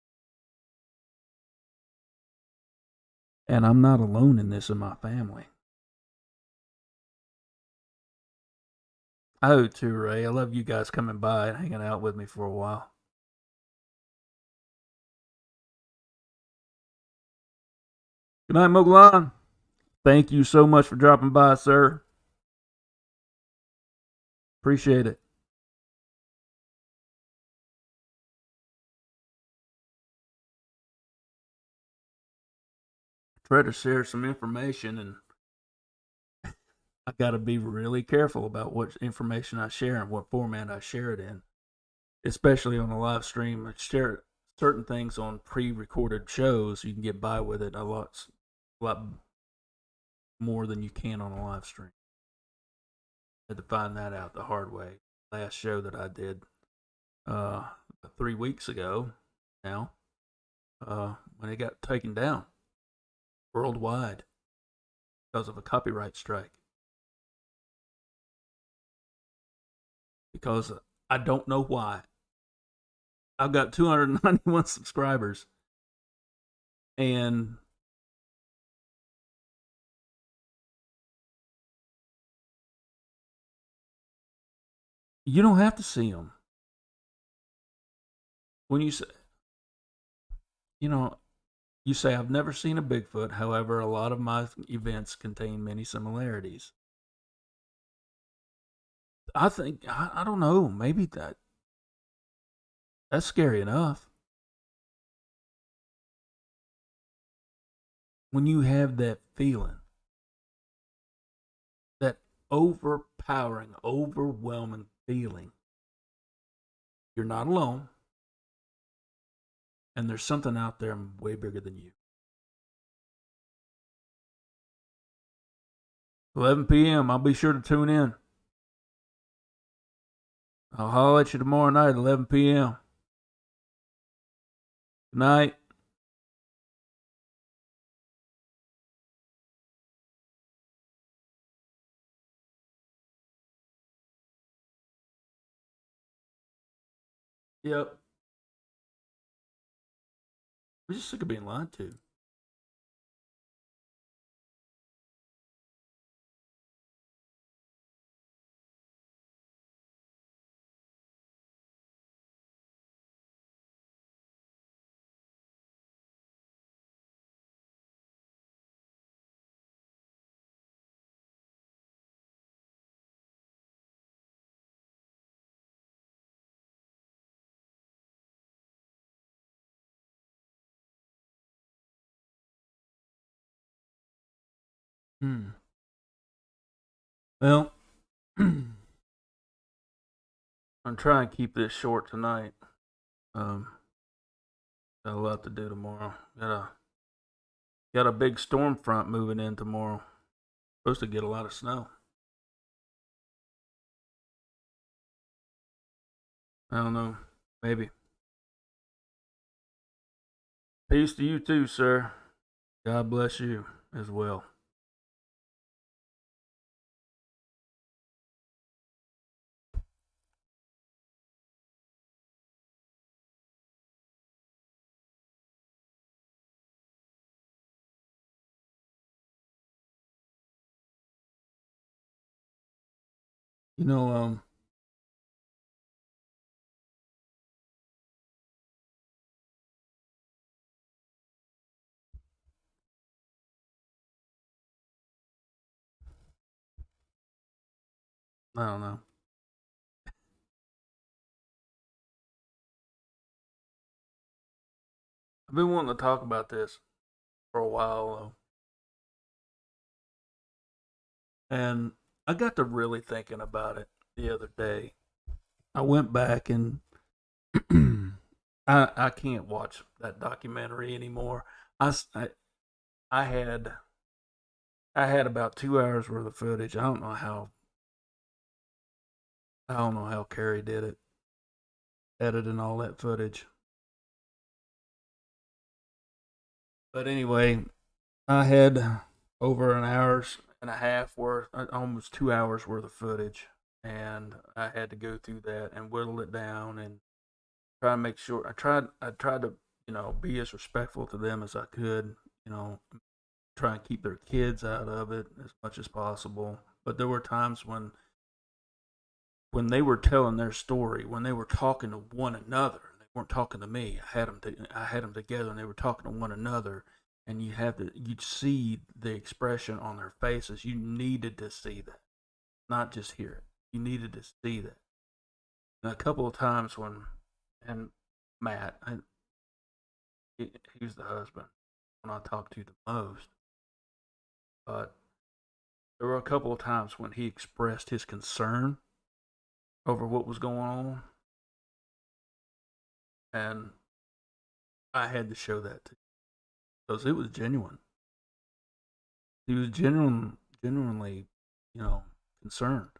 And I'm not alone in this in my family. I do too, Ray. I love you guys coming by and hanging out with me for a while. Good night, Moulton. Thank you so much for dropping by, sir. Appreciate it. Try to share some information, and I got to be really careful about what information I share and what format I share it in, especially on a live stream. I share certain things on pre-recorded shows. You can get by with it lot more than you can on a live stream. I had to find that out the hard way. Last show that I did, 3 weeks ago now, when it got taken down worldwide because of a copyright strike. Because I don't know why. I've got 291 subscribers, and you don't have to see them. When you say, you know, you say, I've never seen a Bigfoot. However, a lot of my events contain many similarities. I think, I don't know, maybe that's scary enough. When you have that feeling, that overpowering, overwhelming feeling, you're not alone, and there's something out there way bigger than you. 11 p.m. I'll be sure to tune in. I'll holler at you tomorrow night at 11 p.m. Good night. Yep. I'm just sick of being lied to. Hmm. Well, I'm trying to keep this short tonight. Um, got a lot to do tomorrow. Got a big storm front moving in tomorrow. Supposed to get a lot of snow. I don't know. Maybe. Peace to you too, sir. God bless you as well. You know, I don't know. I've been wanting to talk about this for a while, though. And I got to really thinking about it the other day. I went back and I can't watch that documentary anymore. I, I, I had I had about 2 hours worth of footage. I don't know how Carrie did it, editing all that footage. But anyway, I had over an hour's and a half worth, almost 2 hours worth of footage, and I had to go through that and whittle it down and try to make sure. I tried to be as respectful to them as I could, you know, try and keep their kids out of it as much as possible. But there were times when they were telling their story, when they were talking to one another, they weren't talking to me. I had them together, and they were talking to one another, and you'd see the expression on their faces. You needed to see that, not just hear it. You needed to see that. And a couple of times and Matt, he was the husband when I talked to the most, but there were a couple of times when he expressed his concern over what was going on, and I had to show that to him because it was genuine. He was genuinely, concerned,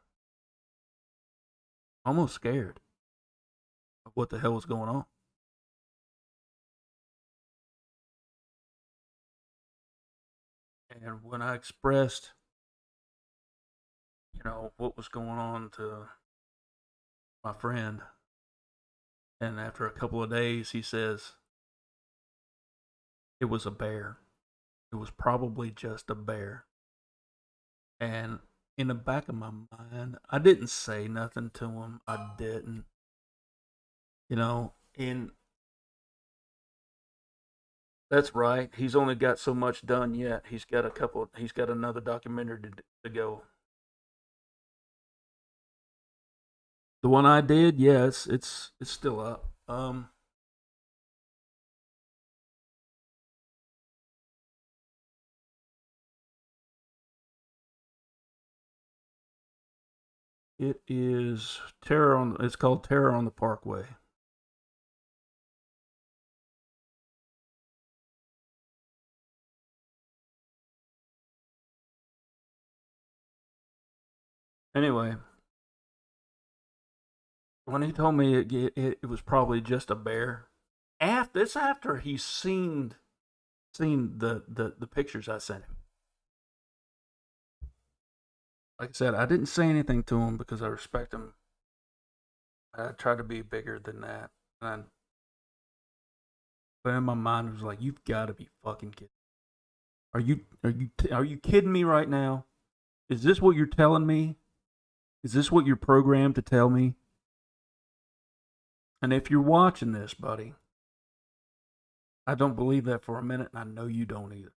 almost scared of what the hell was going on. And when I expressed, what was going on to my friend, and after a couple of days, he says it was a bear. It was probably just a bear. And in the back of my mind, I didn't say nothing to him. I didn't, and that's right. He's only got so much done yet. He's got another documentary to go. The one I did, yeah, it's still up. It is Terror on. It's called Terror on the Parkway. Anyway, when he told me it was probably just a bear, after he's seen the pictures I sent him. Like I said, I didn't say anything to him because I respect him. I try to be bigger than that. And but in my mind, it was like, you've got to be fucking kidding. Are you kidding me right now? Is this what you're telling me? Is this what you're programmed to tell me? And if you're watching this, buddy, I don't believe that for a minute, and I know you don't either.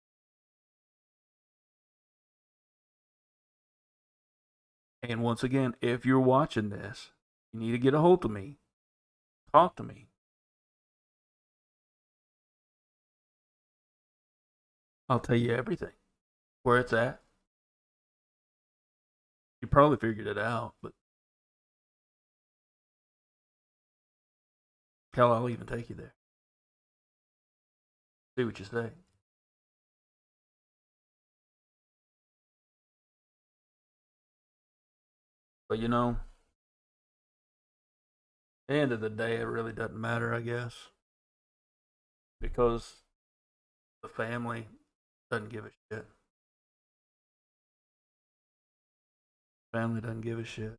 And once again, if you're watching this, you need to get a hold of me. Talk to me. I'll tell you everything. Where it's at. You probably figured it out, but hell, I'll even take you there. See what you say. But at the end of the day, it really doesn't matter, I guess, because the family doesn't give a shit. Family doesn't give a shit.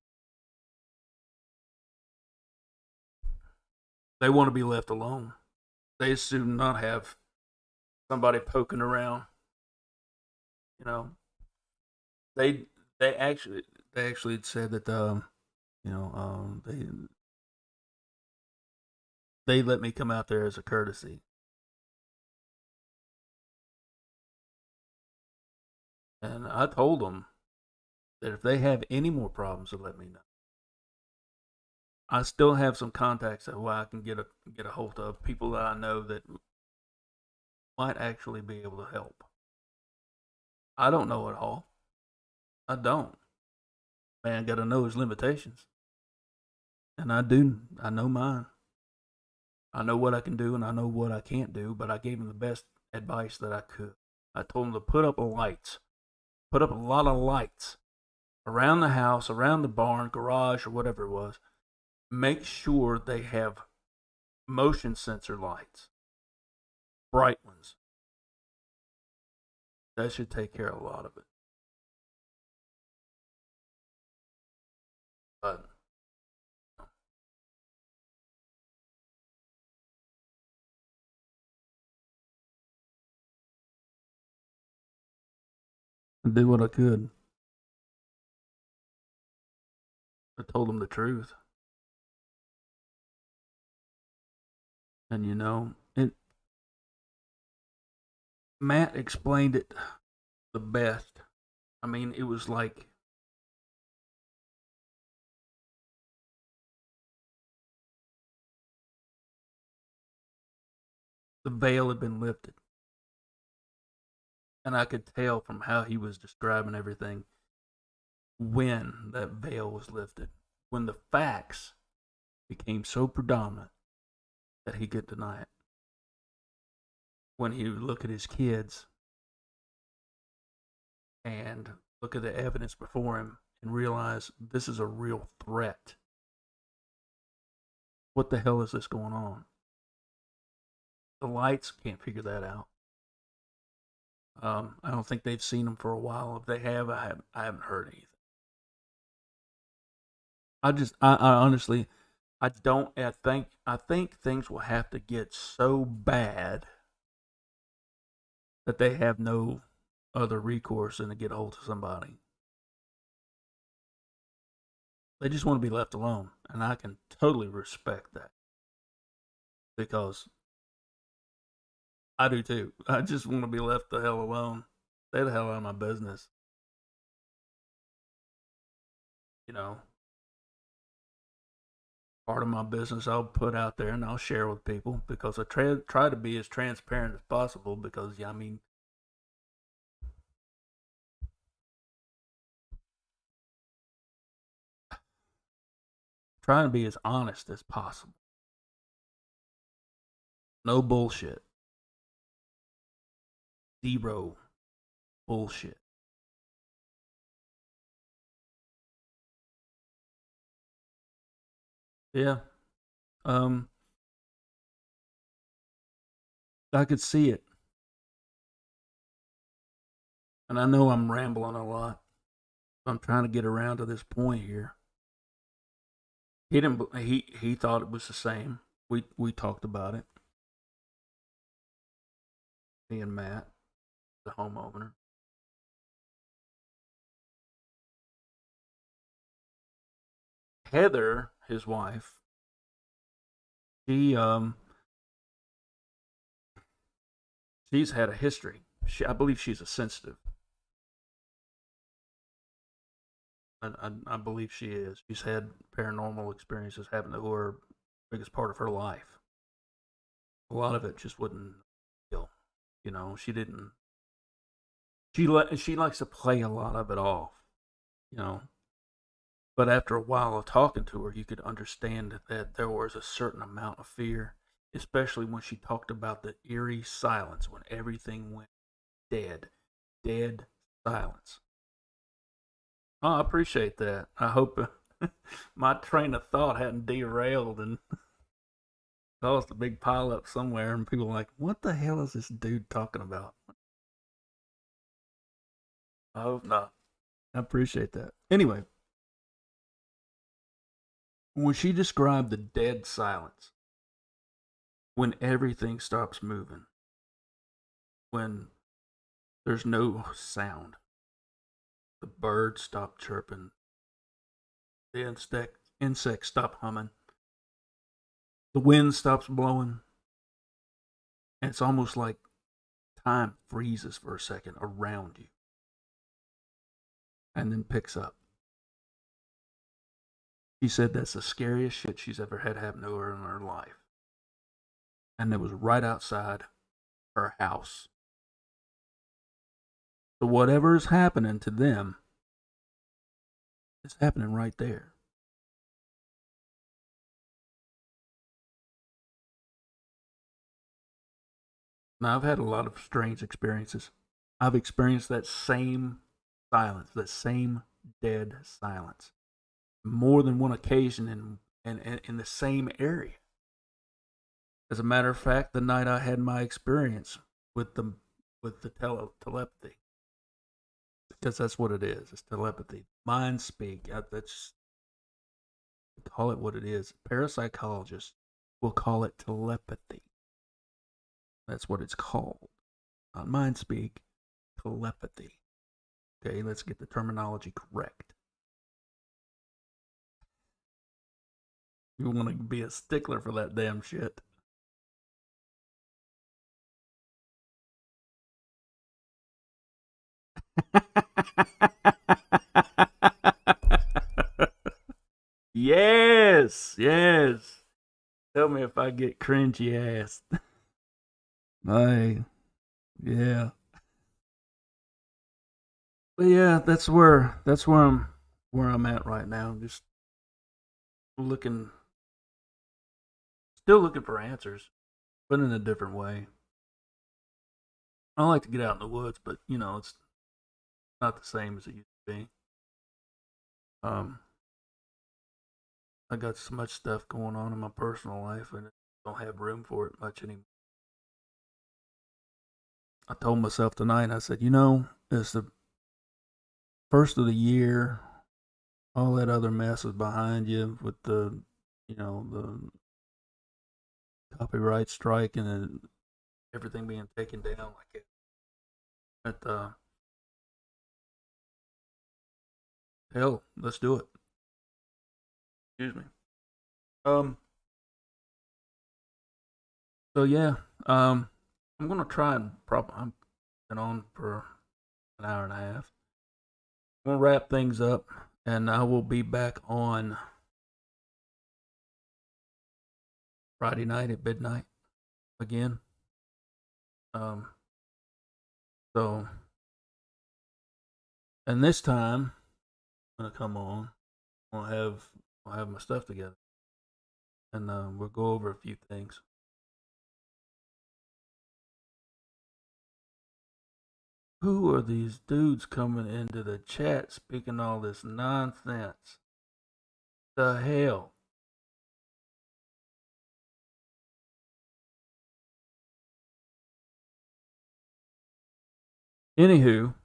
They want to be left alone. They assume not have somebody poking around. You know, they they actually they actually said that they let me come out there as a courtesy, and I told them that if they have any more problems, to let me know. I still have some contacts that I can get a hold of people that I know that might actually be able to help. I don't know it all. I don't. Man, got to know his limitations, and I do. I know mine. I know what I can do, and I know what I can't do. But I gave him the best advice that I could. I told him to put up lights, put up a lot of lights around the house, around the barn, garage, or whatever it was. Make sure they have motion sensor lights, bright ones. That should take care of a lot of it. But I did what I could. I told him the truth. And Matt explained it the best. I mean, it was like the veil had been lifted. And I could tell from how he was describing everything when that veil was lifted, when the facts became so predominant that he could deny it. When he would look at his kids and look at the evidence before him and realize this is a real threat. What the hell is this going on? The lights can't figure that out. I don't think they've seen them for a while. If they have, I haven't heard anything. I honestly, I don't. I think things will have to get so bad that they have no other recourse than to get a hold of somebody. They just want to be left alone, and I can totally respect that because I do too. I just want to be left the hell alone. Stay the hell out of my business. You know, part of my business I'll put out there and I'll share with people because I try to be as transparent as possible because, yeah, I mean, trying to be as honest as possible. No bullshit. Zero bullshit. Yeah. Um, I could see it. And I know I'm rambling a lot. I'm trying to get around to this point here. He didn't. He thought it was the same. We talked about it. Me and Matt, the homeowner. Heather, his wife, she she's had a history. I believe she's a sensitive. I believe she is. She's had paranormal experiences happen to her biggest part of her life. A lot of it just wouldn't feel. She didn't. She likes to play a lot of it off. You know, but after a while of talking to her, you could understand that there was a certain amount of fear, especially when she talked about the eerie silence when everything went dead, dead silence. Oh, I appreciate that. I hope my train of thought hadn't derailed and caused a big pile up somewhere, and people are like, "What the hell is this dude talking about?" I hope not. I appreciate that. Anyway, when she described the dead silence, when everything stops moving, when there's no sound, the birds stop chirping, the insects stop humming, the wind stops blowing, and it's almost like time freezes for a second around you and then picks up. She said that's the scariest shit she's ever had happen to her in her life. And it was right outside her house. So whatever is happening to them is happening right there. Now, I've had a lot of strange experiences. I've experienced that same silence, that same dead silence, more than one occasion in the same area. As a matter of fact, the night I had my experience with the telepathy, because that's what it is. It's telepathy. Mind speak. That's call it what it is. Parapsychologists will call it telepathy. That's what it's called. Not mind speak, telepathy. Okay, let's get the terminology correct. You want to be a stickler for that damn shit. Yes, yes. Tell me if I get cringy ass. Yeah. But yeah, that's where I'm at right now. Just looking, still looking for answers, but in a different way. I like to get out in the woods, but it's not the same as it used to be. Um, I got so much stuff going on in my personal life, and I don't have room for it much anymore. I told myself tonight, I said, it's the first of the year. All that other mess is behind you with the copyright strike and then everything being taken down like it. But hell, let's do it. Excuse me. Um. So yeah. I'm gonna try and I'm been on for an hour and a half. I'm gonna wrap things up, and I will be back on Friday night at midnight again. Um. So, and this time I'm gonna come on. I'll have my stuff together, and we'll go over a few things. Who are these dudes coming into the chat speaking all this nonsense? The hell? Anywho,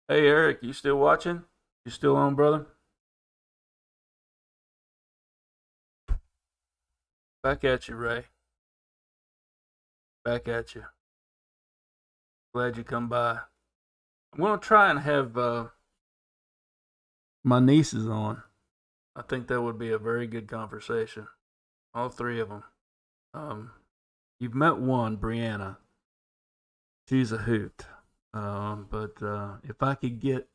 hey Eric, you still watching? You still on, brother? Back at you, Ray. Back at you. Glad you come by. I'm gonna try and have my nieces on. I think that would be a very good conversation. All three of them. Um, you've met one, Brianna. She's a hoot. But if I could get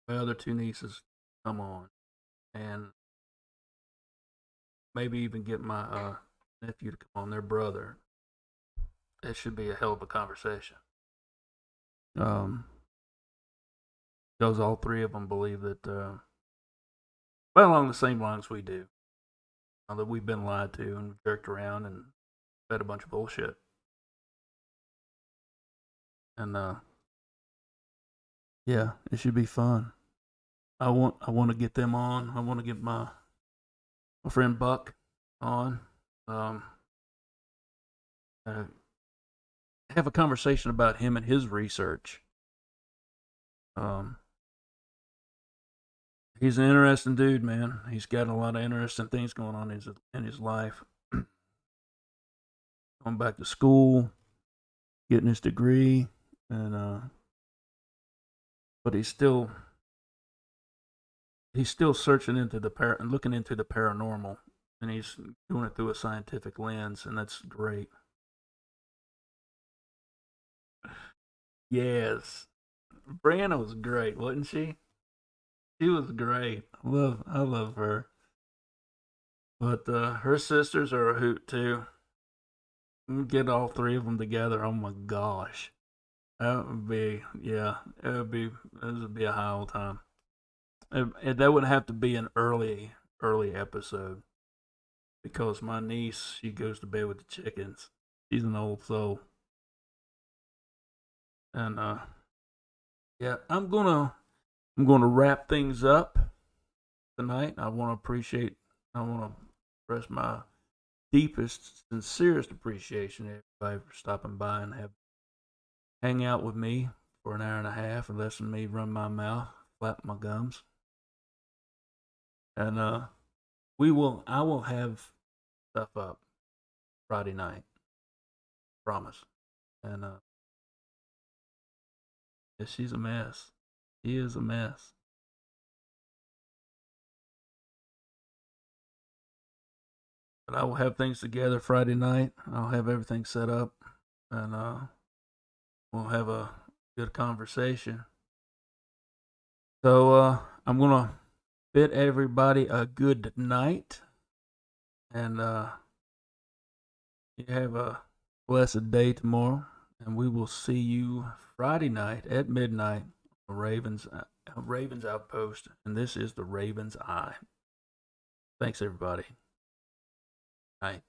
my other two nieces to come on, and maybe even get my nephew to come on, their brother, it should be a hell of a conversation. Um, because all three of them believe that, well, along the same lines we do, that we've been lied to and jerked around and fed a bunch of bullshit. And yeah, it should be fun. I want to get them on. I want to get my friend Buck on. Um, uh, have a conversation about him and his research. Um, he's an interesting dude, man. He's got a lot of interesting things going on in his life. Going back to school, getting his degree, and but he's still searching into looking into the paranormal, and he's doing it through a scientific lens, and that's great. Yes, Brianna was great, wasn't she? She was great. I love her. But her sisters are a hoot too. Get all three of them together. Oh my gosh, that would be yeah. It would be a high old time. And that would have to be an early episode because my niece she goes to bed with the chickens. She's an old soul, and yeah, I'm gonna wrap things up tonight. I want to express my deepest, sincerest appreciation to everybody for stopping by and hang out with me for an hour and a half and listen to me run my mouth, flap my gums. And I will have stuff up Friday night. Promise. And yeah, she's a mess. She is a mess. But I will have things together Friday night. I'll have everything set up, and we'll have a good conversation. So I'm gonna bid everybody a good night, and you have a blessed day tomorrow. And we will see you Friday night at midnight on Ravens Outpost, and this is the Ravens Eye. Thanks, everybody. Night.